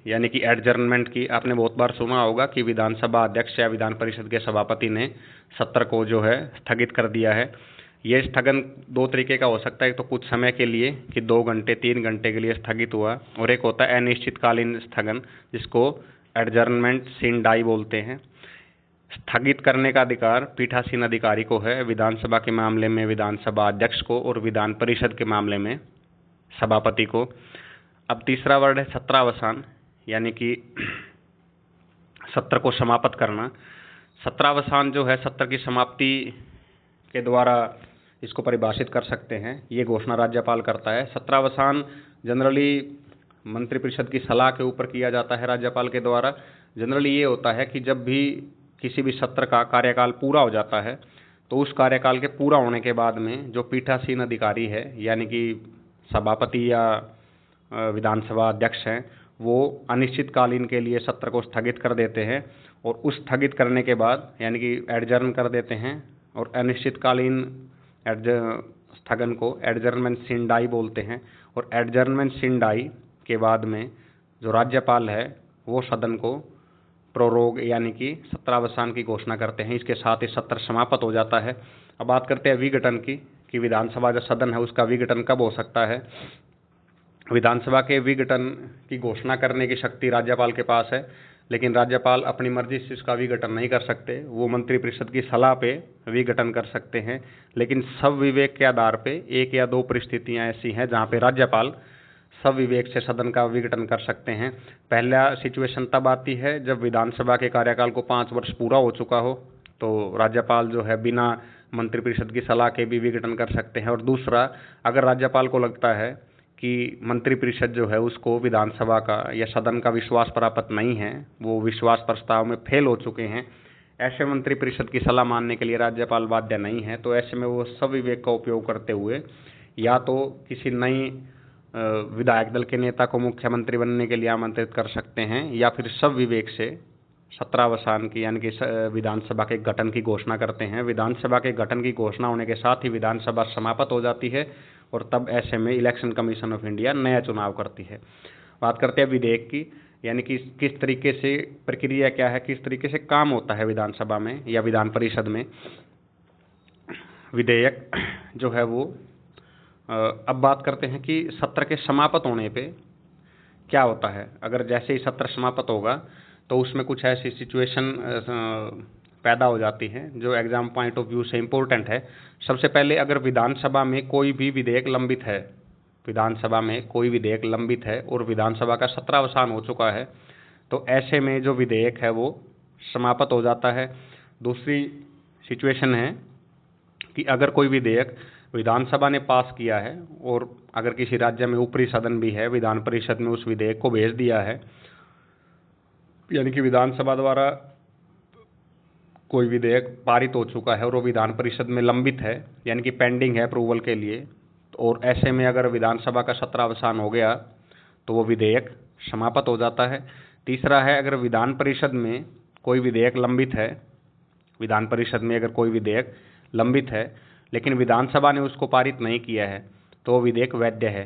यानी कि एडजर्नमेंट की। आपने बहुत बार सुना होगा कि विधानसभा अध्यक्ष या विधान परिषद के सभापति ने सत्र को जो है स्थगित कर दिया है। ये स्थगन 2 तरीके का हो सकता है। एक तो कुछ समय के लिए कि 2 घंटे 3 घंटे के लिए स्थगित हुआ, और एक होता है अनिश्चितकालीन स्थगन, जिसको एडजर्नमेंट सिन डाई बोलते हैं। स्थगित करने का अधिकार पीठासीन अधिकारी को है, विधानसभा के मामले में विधानसभा अध्यक्ष को, और विधान परिषद के मामले में सभापति को। अब तीसरा वर्ड है सत्रावसान, यानी कि सत्र को समाप्त करना। सत्रावसान जो है, सत्र की समाप्ति के द्वारा इसको परिभाषित कर सकते हैं। ये घोषणा राज्यपाल करता है। सत्रावसान जनरली मंत्रिपरिषद की सलाह के ऊपर किया जाता है राज्यपाल के द्वारा। जनरली ये होता है कि जब भी किसी भी सत्र का कार्यकाल पूरा हो जाता है, तो उस कार्यकाल के पूरा होने के बाद में जो पीठासीन अधिकारी है, यानी कि सभापति या विधानसभा अध्यक्ष हैं, वो अनिश्चितकालीन के लिए सत्र को स्थगित कर देते हैं। और उस स्थगित करने के बाद, यानी कि एडजर्न कर देते हैं, और अनिश्चितकालीन स्थगन को एडजर्नमेंट सिन डाई बोलते हैं। और एडजर्नमेंट सिन डाई के बाद में जो राज्यपाल है, वो सदन को प्रोरोग, यानी कि सत्रावसान की घोषणा करते हैं। इसके साथ ही सत्र समाप्त हो जाता है। अब बात करते हैं विघटन की, कि विधानसभा जो सदन है, उसका विघटन कब हो सकता है। विधानसभा के विघटन की घोषणा करने की शक्ति राज्यपाल के पास है, लेकिन राज्यपाल अपनी मर्जी से इसका विघटन नहीं कर सकते। वो मंत्रिपरिषद की सलाह पे विघटन कर सकते हैं, लेकिन सब विवेक के आधार पे 1 या 2 परिस्थितियां ऐसी हैं जहां पे राज्यपाल सब विवेक से सदन का विघटन कर सकते हैं। पहला सिचुएशन तब आती है जब विधानसभा के कार्यकाल को 5 वर्ष पूरा हो चुका हो, तो राज्यपाल जो है बिना मंत्रिपरिषद की सलाह के भी विघटन कर सकते हैं। और दूसरा, अगर राज्यपाल को लगता है कि मंत्रिपरिषद जो है उसको विधानसभा का या सदन का विश्वास प्राप्त नहीं है, वो विश्वास प्रस्ताव में फेल हो चुके हैं, ऐसे मंत्रिपरिषद की सलाह मानने के लिए राज्यपाल बाध्य नहीं है। तो ऐसे में वो सब विवेक का उपयोग करते हुए या तो किसी नई विधायक दल के नेता को मुख्यमंत्री बनने के लिए आमंत्रित कर सकते हैं, या फिर सब विवेक से सत्रावसान की, यानी कि विधानसभा के गठन की घोषणा करते हैं। विधानसभा के गठन की घोषणा होने के साथ ही विधानसभा समाप्त हो जाती है, और तब ऐसे में इलेक्शन कमीशन ऑफ इंडिया नया चुनाव करती है। बात करते हैं विधेयक की, यानी कि किस तरीके से प्रक्रिया क्या है, किस तरीके से काम होता है विधानसभा में या विधान परिषद में। विधेयक जो है वो अब बात करते हैं कि सत्र के समाप्त होने पे क्या होता है। अगर जैसे ही सत्र समाप्त होगा, तो उसमें कुछ ऐसी सिचुएशन पैदा हो जाती है जो एग्जाम पॉइंट ऑफ व्यू से इम्पोर्टेंट है। सबसे पहले, अगर विधानसभा में कोई भी विधेयक लंबित है, विधानसभा में कोई विधेयक लंबित है और विधानसभा का सत्रावसान हो चुका है, तो ऐसे में जो विधेयक है वो समाप्त हो जाता है। दूसरी सिचुएशन है कि अगर कोई विधेयक विधानसभा ने पास किया है और अगर किसी राज्य में ऊपरी सदन भी है, विधान परिषद में उस विधेयक को भेज दिया है, यानी कि विधानसभा द्वारा कोई विधेयक पारित हो चुका है और वो विधान परिषद में लंबित है, यानी कि पेंडिंग है अप्रूवल के लिए, और ऐसे में अगर विधानसभा का सत्रावसान हो गया तो वो विधेयक समाप्त हो जाता है। तीसरा है, अगर विधान परिषद में कोई विधेयक लंबित है, विधान परिषद में अगर कोई विधेयक लंबित है लेकिन विधानसभा ने उसको पारित नहीं किया है, तो वो विधेयक वैध है।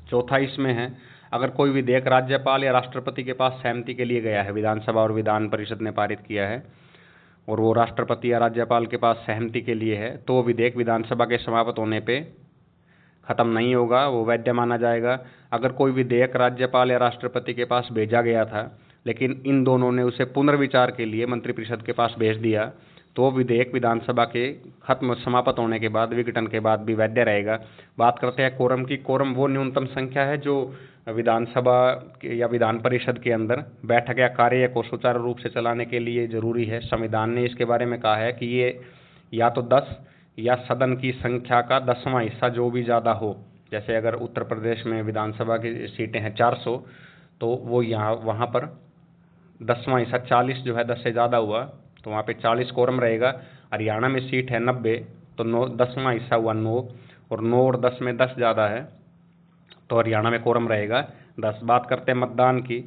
चौथा इसमें है, अगर कोई विधेयक राज्यपाल या राष्ट्रपति के पास सहमति के लिए गया है, विधानसभा और विधान परिषद ने पारित किया है और वो राष्ट्रपति या राज्यपाल के पास सहमति के लिए है, तो वो विधेयक विधानसभा के समाप्त होने पे ख़त्म नहीं होगा, वो वैध माना जाएगा। अगर कोई विधेयक राज्यपाल या राष्ट्रपति के पास भेजा गया था लेकिन इन दोनों ने उसे पुनर्विचार के लिए मंत्रिपरिषद के पास भेज दिया, तो वो विधेयक विधानसभा के खत्म समाप्त होने के बाद, विघटन के बाद भी वैध रहेगा। बात करते हैं कोरम की। कोरम वो न्यूनतम संख्या है जो विधानसभा या विधान परिषद के अंदर बैठक या कार्य को सुचारू रूप से चलाने के लिए जरूरी है। संविधान ने इसके बारे में कहा है कि ये या तो 10 या सदन की संख्या का 10वां हिस्सा जो भी ज़्यादा हो। जैसे अगर उत्तर प्रदेश में विधानसभा की सीटें हैं 400, तो वो वहाँ पर 10वां हिस्सा 40 जो है, 10 से ज़्यादा हुआ तो वहाँ पे 40 कोरम रहेगा। हरियाणा में सीट है 90, तो 10वां हिस्सा हुआ 9, और 9 और 10 में 10 ज़्यादा है तो हरियाणा में कोरम रहेगा 10। बात करते हैं मतदान की।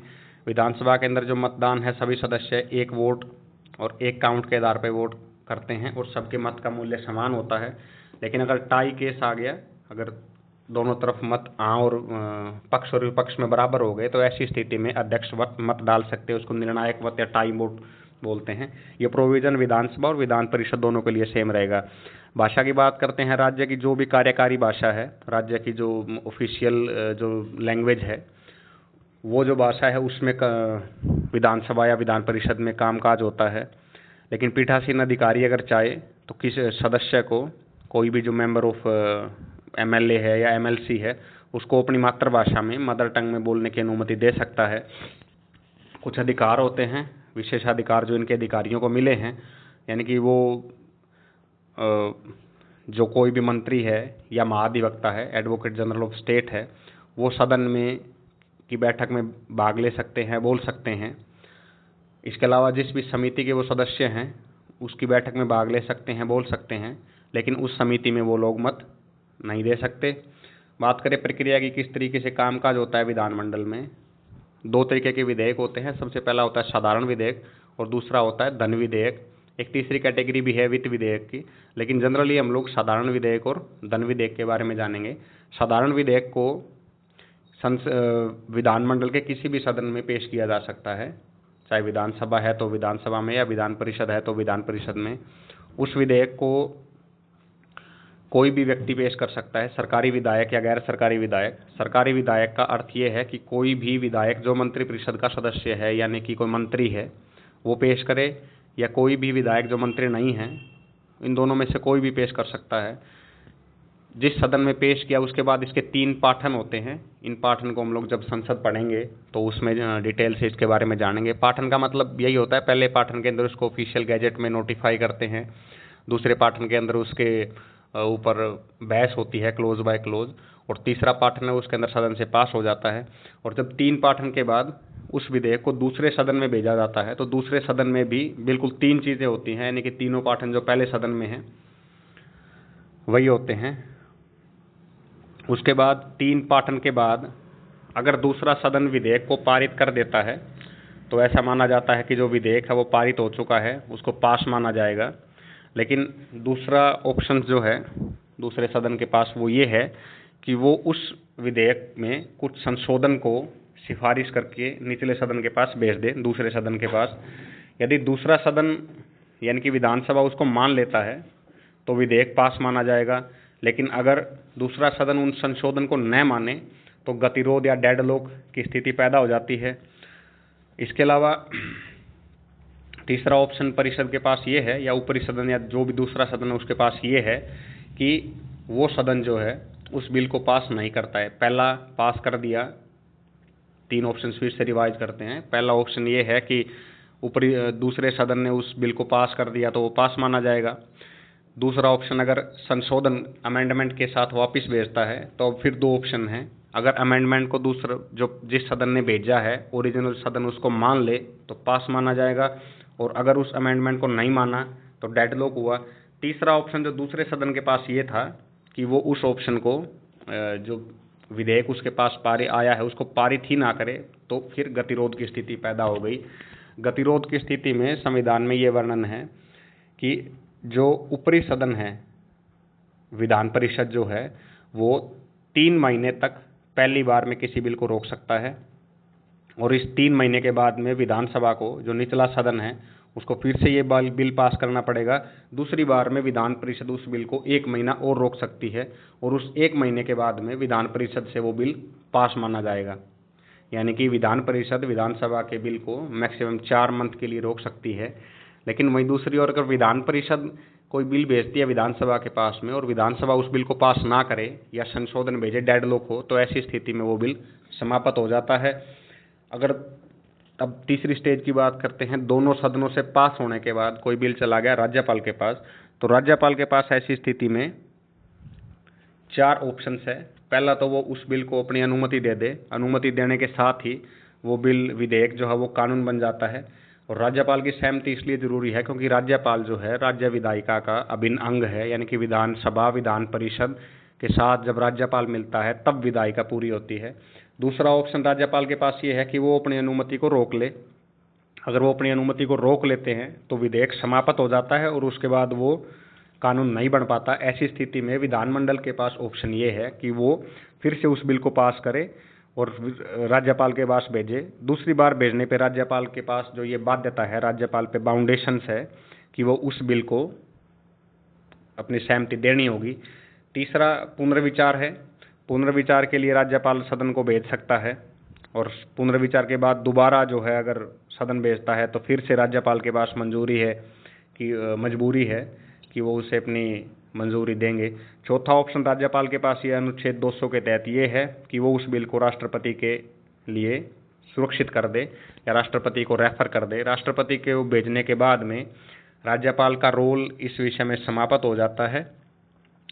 विधानसभा के अंदर जो मतदान है, सभी सदस्य एक वोट और एक काउंट के आधार पर वोट करते हैं और सबके मत का मूल्य समान होता है। लेकिन अगर टाई केस आ गया, अगर दोनों तरफ मत और पक्ष और विपक्ष में बराबर हो गए, तो ऐसी स्थिति में अध्यक्ष मत डाल सकते हैं, उसको निर्णायक मत या टाई वोट बोलते हैं। ये प्रोविजन विधानसभा और विधान परिषद दोनों के लिए सेम रहेगा। भाषा की बात करते हैं। राज्य की जो भी कार्यकारी भाषा है, राज्य की जो ऑफिशियल जो लैंग्वेज है, वो जो भाषा है उसमें विधानसभा या विधान परिषद में कामकाज होता है। लेकिन पीठासीन अधिकारी अगर चाहे तो किसी सदस्य को, कोई भी जो मेंबर ऑफ MLA है या MLC है, उसको अपनी मातृभाषा में, मदर टंग में बोलने की अनुमति दे सकता है। कुछ अधिकार होते हैं, विशेषाधिकार जो इनके अधिकारियों को मिले हैं, यानी कि वो जो कोई भी मंत्री है या महाधिवक्ता है, एडवोकेट जनरल ऑफ स्टेट है, वो सदन में की बैठक में भाग ले सकते हैं, बोल सकते हैं। इसके अलावा जिस भी समिति के वो सदस्य हैं उसकी बैठक में भाग ले सकते हैं, बोल सकते हैं, लेकिन उस समिति में वो लोग मत नहीं दे सकते। बात करें प्रक्रिया की, किस तरीके से कामकाज होता है विधानमंडल में। 2 तरीके के विधेयक होते हैं। सबसे पहला होता है साधारण विधेयक और दूसरा होता है धन विधेयक। एक तीसरी कैटेगरी भी है वित्त विधेयक की, लेकिन जनरली हम लोग साधारण विधेयक और धन विधेयक के बारे में जानेंगे। साधारण विधेयक को विधानमंडल के किसी भी सदन में पेश किया जा सकता है, चाहे विधानसभा है तो विधानसभा में या विधान परिषद है तो विधान परिषद में। उस विधेयक को कोई भी व्यक्ति पेश कर सकता है, सरकारी विधायक या गैर सरकारी विधायक। सरकारी विधायक का अर्थ ये है कि कोई भी विधायक जो मंत्रिपरिषद का सदस्य है, यानी कि कोई मंत्री है, वो पेश करे, या कोई भी विधायक जो मंत्री नहीं है, इन दोनों में से कोई भी पेश कर सकता है। जिस सदन में पेश किया उसके बाद इसके 3 पाठन होते हैं। इन पाठन को हम लोग जब संसद पढ़ेंगे तो उसमें डिटेल से इसके बारे में जानेंगे। पाठन का मतलब यही होता है, पहले पाठन के अंदर उसको ऑफिशियल गैजेट में नोटिफाई करते हैं, दूसरे पाठन के अंदर उसके ऊपर बहस होती है क्लोज बाय क्लोज, और तीसरा पाठन है उसके अंदर सदन से पास हो जाता है। और जब 3 पाठन के बाद उस विधेयक को दूसरे सदन में भेजा जाता है, तो दूसरे सदन में भी बिल्कुल 3 चीज़ें होती हैं, यानी कि तीनों पाठन जो पहले सदन में हैं वही होते हैं। उसके बाद 3 पाठन के बाद अगर दूसरा सदन विधेयक को पारित कर देता है तो ऐसा माना जाता है कि जो विधेयक है वो पारित हो चुका है, उसको पास माना जाएगा। लेकिन दूसरा ऑप्शन जो है दूसरे सदन के पास वो ये है कि वो उस विधेयक में कुछ संशोधन को सिफारिश करके निचले सदन के पास भेज दे, दूसरे सदन के पास। यदि दूसरा सदन यानी कि विधानसभा उसको मान लेता है तो विधेयक पास माना जाएगा। लेकिन अगर दूसरा सदन उन संशोधन को न माने तो गतिरोध या डेडलॉक की स्थिति पैदा हो जाती है। इसके अलावा तीसरा ऑप्शन परिषद के पास ये है, या ऊपरी सदन या जो भी दूसरा सदन है उसके पास ये है कि वो सदन जो है उस बिल को पास नहीं करता है। पहला पास कर दिया, 3 ऑप्शन फिर से रिवाइज करते हैं। पहला ऑप्शन ये है कि ऊपरी दूसरे सदन ने उस बिल को पास कर दिया तो वो पास माना जाएगा। दूसरा ऑप्शन अगर संशोधन अमेंडमेंट के साथ वापस भेजता है तो फिर 2 ऑप्शन हैं। अगर अमेंडमेंट को दूसरा जो जिस सदन ने भेजा है ओरिजिनल सदन उसको मान ले तो पास माना जाएगा, और अगर उस अमेंडमेंट को नहीं माना तो डेडलॉक हुआ। तीसरा ऑप्शन जो दूसरे सदन के पास ये था कि वो उस ऑप्शन को जो विधेयक उसके पास आया है उसको पारित ही ना करे, तो फिर गतिरोध की स्थिति पैदा हो गई। गतिरोध की स्थिति में संविधान में ये वर्णन है कि जो ऊपरी सदन है विधान परिषद जो है वो 3 महीने तक पहली बार में किसी बिल को रोक सकता है, और इस 3 महीने के बाद में विधानसभा को जो निचला सदन है उसको फिर से ये बिल पास करना पड़ेगा। दूसरी बार में विधान परिषद उस बिल को 1 महीना और रोक सकती है और उस 1 महीने के बाद में विधान परिषद से वो बिल पास माना जाएगा। यानी कि विधान परिषद विधानसभा के बिल को मैक्सिमम 4 मंथ के लिए रोक सकती है। लेकिन वहीं दूसरी ओर अगर विधान परिषद कोई बिल भेजती है विधानसभा के पास में और विधानसभा उस बिल को पास ना करे या संशोधन भेजे, डेडलॉक हो, तो ऐसी स्थिति में वो बिल समाप्त हो जाता है। अगर अब तीसरी स्टेज की बात करते हैं, दोनों सदनों से पास होने के बाद कोई बिल चला गया राज्यपाल के पास, तो राज्यपाल के पास ऐसी स्थिति में 4 ऑप्शंस है। पहला तो वो उस बिल को अपनी अनुमति दे दे, अनुमति देने के साथ ही वो बिल विधेयक जो है वो कानून बन जाता है। और राज्यपाल की सहमति इसलिए जरूरी है क्योंकि राज्यपाल जो है राज्य विधायिका का अभिन्न अंग है, यानी कि विधानसभा विधान परिषद के साथ जब राज्यपाल मिलता है तब विधायिका पूरी होती है। दूसरा ऑप्शन राज्यपाल के पास ये है कि वो अपनी अनुमति को रोक ले। अगर वो अपनी अनुमति को रोक लेते हैं तो विधेयक समाप्त हो जाता है और उसके बाद वो कानून नहीं बन पाता। ऐसी स्थिति में विधानमंडल के पास ऑप्शन ये है कि वो फिर से उस बिल को पास करे और राज्यपाल के पास भेजे। दूसरी बार भेजने पे राज्यपाल के पास जो ये बाध्यता है, राज्यपाल पे बाउंडेशंस है कि वो उस बिल को अपनी सहमति देनी होगी। तीसरा पुनर्विचार है। पुनर्विचार के लिए राज्यपाल सदन को भेज सकता है और पुनर्विचार के बाद दोबारा जो है अगर सदन भेजता है तो फिर से राज्यपाल के पास मंजूरी है कि मजबूरी है कि वो उसे अपनी मंजूरी देंगे। चौथा ऑप्शन राज्यपाल के पास ये अनुच्छेद 200 के तहत ये है कि वो उस बिल को राष्ट्रपति के लिए सुरक्षित कर दे या राष्ट्रपति को रेफर कर दे। राष्ट्रपति के भेजने के बाद में राज्यपाल का रोल इस विषय में समाप्त हो जाता है।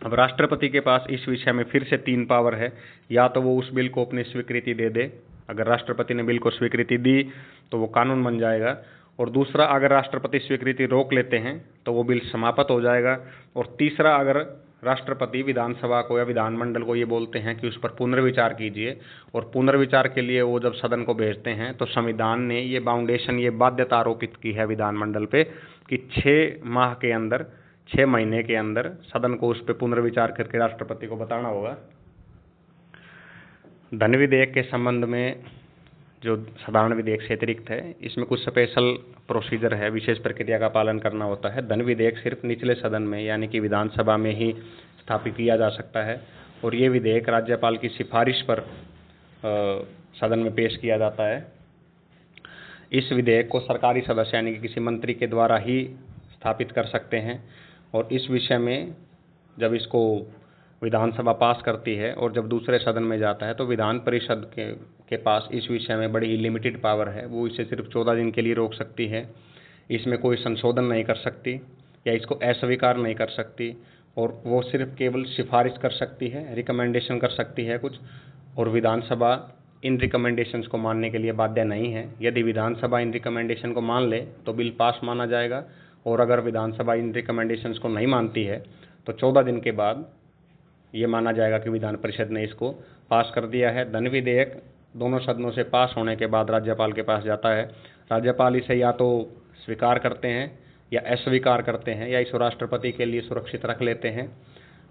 अब राष्ट्रपति के पास इस विषय में फिर से 3 पावर है। या तो वो उस बिल को अपनी स्वीकृति दे दे, अगर राष्ट्रपति ने बिल को स्वीकृति दी तो वो कानून बन जाएगा। और दूसरा, अगर राष्ट्रपति स्वीकृति रोक लेते हैं तो वो बिल समाप्त हो जाएगा। और तीसरा, अगर राष्ट्रपति विधानसभा को या विधानमंडल को ये बोलते हैं कि उस पर पुनर्विचार कीजिए और पुनर्विचार के लिए वो जब सदन को भेजते हैं तो संविधान ने ये बाउंडेशन, ये बाध्यता आरोपित की है विधानमंडल पे कि 6 महीने के अंदर सदन को उस पर पुनर्विचार करके राष्ट्रपति को बताना होगा। धन विधेयक के संबंध में जो साधारण विधेयक से अतिरिक्त है, इसमें कुछ स्पेशल प्रोसीजर है, विशेष प्रक्रिया का पालन करना होता है। धन विधेयक सिर्फ निचले सदन में यानी कि विधानसभा में ही स्थापित किया जा सकता है और ये विधेयक राज्यपाल की सिफारिश पर सदन में पेश किया जाता है। इस विधेयक को सरकारी सदस्य यानी कि किसी मंत्री के द्वारा ही स्थापित कर सकते हैं और इस विषय में जब इसको विधानसभा पास करती है और जब दूसरे सदन में जाता है तो विधान परिषद के पास इस विषय में बड़ी ही लिमिटेड पावर है। वो इसे सिर्फ 14 दिन के लिए रोक सकती है, इसमें कोई संशोधन नहीं कर सकती या इसको अस्वीकार नहीं कर सकती और वो सिर्फ केवल सिफारिश कर सकती है, रिकमेंडेशन कर सकती है कुछ। और विधानसभा इन रिकमेंडेशंस को मानने के लिए बाध्य नहीं है। यदि विधानसभा इन रिकमेंडेशन को मान ले तो बिल पास माना जाएगा और अगर विधानसभा इन रिकमेंडेशंस को नहीं मानती है तो 14 दिन के बाद ये माना जाएगा कि विधान परिषद ने इसको पास कर दिया है। धन विधेयक दोनों सदनों से पास होने के बाद राज्यपाल के पास जाता है। राज्यपाल इसे या तो स्वीकार करते हैं या अस्वीकार करते हैं या इसे राष्ट्रपति के लिए सुरक्षित रख लेते हैं,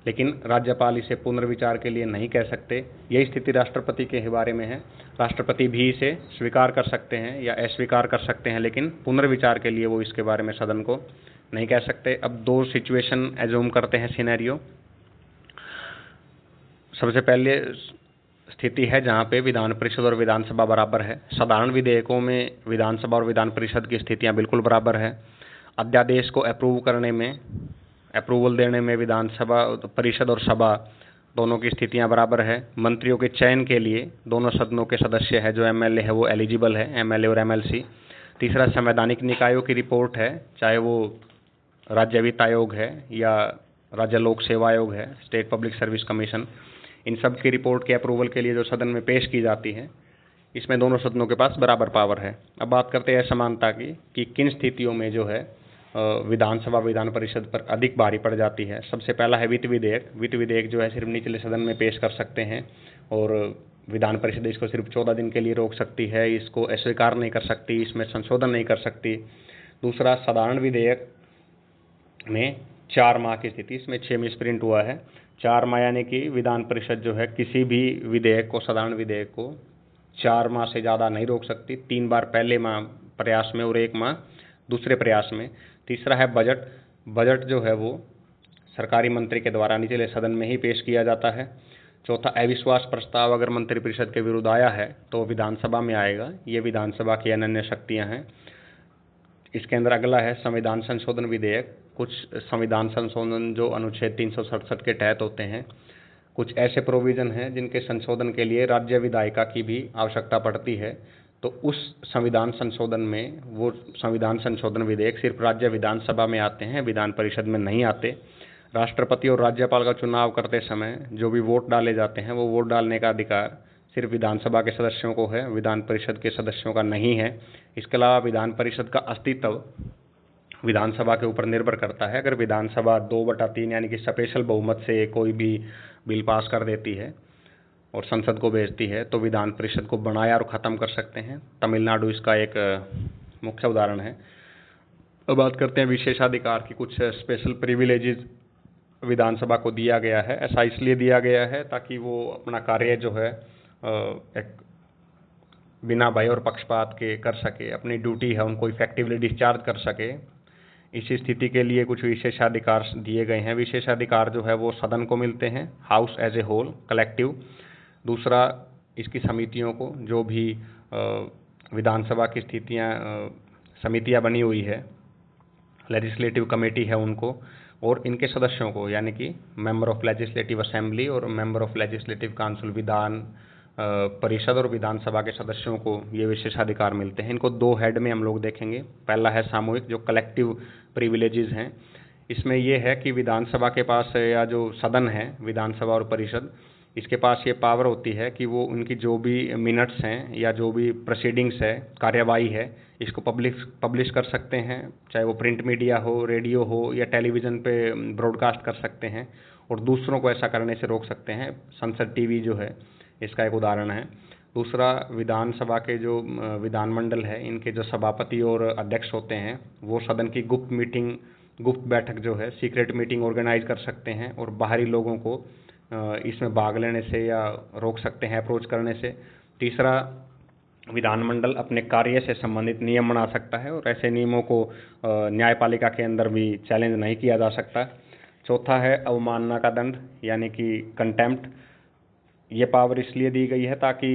लेकिन राज्यपाल इसे पुनर्विचार के लिए नहीं कह सकते। यही स्थिति राष्ट्रपति के बारे में है। राष्ट्रपति भी इसे स्वीकार कर सकते हैं या अस्वीकार कर सकते हैं, लेकिन पुनर्विचार के लिए वो इसके बारे में सदन को नहीं कह सकते। अब 2 सिचुएशन एज्यूम करते हैं, सिनेरियो। सबसे पहले स्थिति है जहाँ पे विधान परिषद और विधानसभा बराबर है। साधारण विधेयकों में विधानसभा और विधान परिषद की स्थितियाँ बिल्कुल बराबर है। अध्यादेश को अप्रूवल देने में विधानसभा परिषद और सभा दोनों की स्थितियां बराबर है। मंत्रियों के चयन के लिए दोनों सदनों के सदस्य है, जो एमएलए है वो एलिजिबल है, एमएलए और एमएलसी। तीसरा, संवैधानिक निकायों की रिपोर्ट है, चाहे वो राज्य वित्त आयोग है या राज्य लोक सेवा आयोग है, स्टेट पब्लिक सर्विस कमीशन, इन सब की रिपोर्ट के अप्रूवल के लिए जो सदन में पेश की जाती है, इसमें दोनों सदनों के पास बराबर पावर है। अब बात करते हैं असमानता की कि किन स्थितियों में जो है विधानसभा विधान परिषद पर अधिक भारी पड़ जाती है। सबसे पहला है वित्त विधेयक। वित्त विधेयक जो है सिर्फ निचले सदन में पेश कर सकते हैं और विधान परिषद इसको सिर्फ 14 दिन के लिए रोक सकती है, इसको अस्वीकार नहीं कर सकती, इसमें संशोधन नहीं कर सकती। दूसरा, साधारण विधेयक में 4 माह की स्थिति, इसमें 6 में प्रिंट हुआ है। 4 माह यानी कि विधान परिषद जो है किसी भी विधेयक को, साधारण विधेयक को 4 माह से ज़्यादा नहीं रोक सकती। 3 बार पहले माह प्रयास में और 1 माह दूसरे प्रयास में। तीसरा है बजट। बजट जो है वो सरकारी मंत्री के द्वारा निचले सदन में ही पेश किया जाता है। चौथा, अविश्वास प्रस्ताव अगर मंत्रिपरिषद के विरुद्ध आया है तो विधानसभा में आएगा। ये विधानसभा की अनन्य शक्तियाँ हैं। इसके अंदर अगला है संविधान संशोधन विधेयक। कुछ संविधान संशोधन जो अनुच्छेद 367 के तहत होते हैं, कुछ ऐसे प्रोविज़न हैं जिनके संशोधन के लिए राज्य विधायिका की भी आवश्यकता पड़ती है। तो उस संविधान संशोधन में वो संविधान संशोधन विधेयक सिर्फ राज्य विधानसभा में आते हैं, विधान परिषद में नहीं आते। राष्ट्रपति और राज्यपाल का चुनाव करते समय जो भी वोट डाले जाते हैं, वो वोट डालने का अधिकार सिर्फ विधानसभा के सदस्यों को है, विधान परिषद के सदस्यों का नहीं है। इसके अलावा विधान परिषद का अस्तित्व विधानसभा के ऊपर निर्भर करता है। अगर विधानसभा 2/3 यानी कि स्पेशल बहुमत से कोई भी बिल पास कर देती है और संसद को भेजती है तो विधान परिषद को बनाया और ख़त्म कर सकते हैं। तमिलनाडु इसका एक मुख्य उदाहरण है। अब बात करते हैं विशेषाधिकार की। कुछ स्पेशल प्रिविलेजेस विधानसभा को दिया गया है। ऐसा इसलिए दिया गया है ताकि वो अपना कार्य जो है एक बिना भय और पक्षपात के कर सके, अपनी ड्यूटी है उनको इफेक्टिवली डिस्चार्ज कर सके। इसी स्थिति के लिए कुछ विशेषाधिकार दिए गए हैं। विशेषाधिकार जो है वो सदन को मिलते हैं, house as a whole, collective. दूसरा, इसकी समितियों को, जो भी विधानसभा की समितियां बनी हुई है, लेजिस्लेटिव कमेटी है, उनको और इनके सदस्यों को, यानी कि मेंबर ऑफ लेजिस्लेटिव असेंबली और member of legislative council, Vidhan Parishad और विधानसभा के सदस्यों को ये विशेषाधिकार मिलते हैं। इनको 2 हेड में हम लोग देखेंगे। पहला है सामूहिक, जो कलेक्टिव प्रिविलेजेस हैं। इसमें ये है कि विधानसभा के पास या जो सदन है, विधानसभा और परिषद, इसके पास ये पावर होती है कि वो उनकी जो भी मिनट्स हैं या जो भी प्रोसीडिंग्स है, कार्यवाही है, इसको पब्लिश कर सकते हैं। चाहे वो प्रिंट मीडिया हो, रेडियो हो या टेलीविज़न पे ब्रॉडकास्ट कर सकते हैं और दूसरों को ऐसा करने से रोक सकते हैं। संसद टीवी जो है इसका एक उदाहरण है। दूसरा, विधानसभा के जो विधानमंडल है, इनके जो सभापति और अध्यक्ष होते हैं, वो सदन की गुप्त बैठक जो है, सीक्रेट मीटिंग ऑर्गेनाइज कर सकते हैं और बाहरी लोगों को इसमें भाग लेने से या रोक सकते हैं अप्रोच करने से। तीसरा, विधानमंडल अपने कार्य से संबंधित नियम बना सकता है और ऐसे नियमों को न्यायपालिका के अंदर भी चैलेंज नहीं किया जा सकता। चौथा है अवमानना का दंड, यानी कि कंटेम्प्ट। ये पावर इसलिए दी गई है ताकि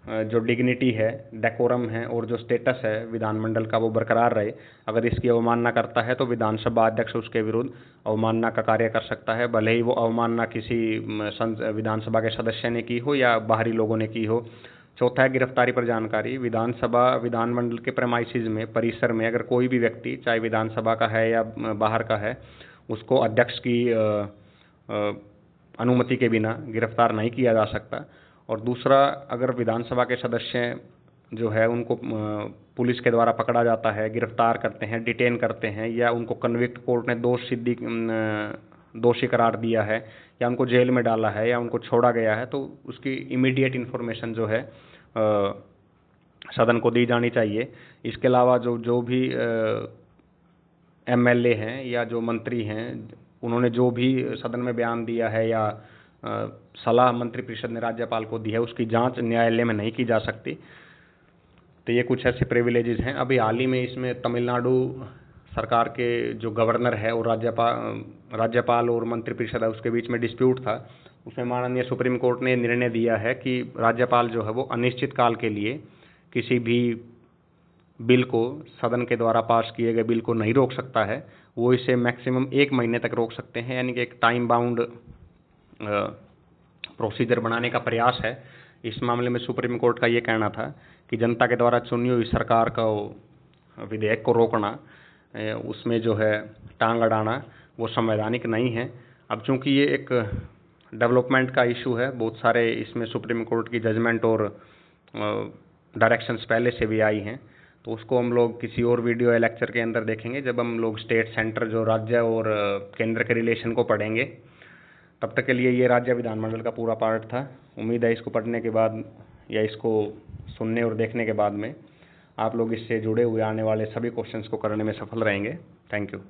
जो डिग्निटी है, डेकोरम है और जो स्टेटस है विधानमंडल का, वो बरकरार रहे। अगर इसकी अवमानना करता है तो विधानसभा अध्यक्ष उसके विरुद्ध अवमानना का कार्य कर सकता है, भले ही वो अवमानना किसी विधानसभा के सदस्य ने की हो या बाहरी लोगों ने की हो। चौथा है गिरफ्तारी पर जानकारी। विधानमंडल के प्रेमाइसिस में, परिसर में, अगर कोई भी व्यक्ति, चाहे विधानसभा का है या बाहर का है, उसको अध्यक्ष की अनुमति के बिना गिरफ्तार नहीं किया जा सकता। और दूसरा, अगर विधानसभा के सदस्य जो है उनको पुलिस के द्वारा पकड़ा जाता है, गिरफ्तार करते हैं, डिटेन करते हैं, या उनको कन्विक्ट कोर्ट ने दोषी करार दिया है या उनको जेल में डाला है या उनको छोड़ा गया है, तो उसकी इमीडिएट इन्फॉर्मेशन जो है सदन को दी जानी चाहिए। इसके अलावा जो भी एमएलए हैं या जो मंत्री हैं, उन्होंने जो भी सदन में बयान दिया है या सलाह मंत्रिपरिषद ने राज्यपाल को दी है, उसकी जांच न्यायालय में नहीं की जा सकती। तो ये कुछ ऐसे प्रिविलेजेस हैं। अभी हाल ही में इसमें तमिलनाडु सरकार के जो गवर्नर है और राज्यपाल और मंत्रिपरिषद है, उसके बीच में डिस्प्यूट था। उसमें माननीय सुप्रीम कोर्ट ने निर्णय दिया है कि राज्यपाल जो है वो अनिश्चित काल के लिए किसी भी बिल को, सदन के द्वारा पास किए गए बिल को नहीं रोक सकता है। वो इसे मैक्सिमम 1 महीने तक रोक सकते हैं, यानी कि एक टाइम बाउंड प्रोसीजर बनाने का प्रयास है। इस मामले में सुप्रीम कोर्ट का ये कहना था कि जनता के द्वारा चुनी हुई सरकार का विधेयक को रोकना, उसमें जो है टांग अड़ाना, वो संवैधानिक नहीं है। अब चूंकि ये एक डेवलपमेंट का इशू है, बहुत सारे इसमें सुप्रीम कोर्ट की जजमेंट और डायरेक्शंस पहले से भी आई हैं, तो उसको हम लोग किसी और वीडियो या लेक्चर के अंदर देखेंगे, जब हम लोग स्टेट सेंटर, जो राज्य और केंद्र के रिलेशन को पढ़ेंगे। तब तक के लिए ये राज्य विधानमंडल का पूरा पार्ट था। उम्मीद है इसको पढ़ने के बाद या इसको सुनने और देखने के बाद में आप लोग इससे जुड़े हुए आने वाले सभी क्वेश्चंस को करने में सफल रहेंगे। Thank you.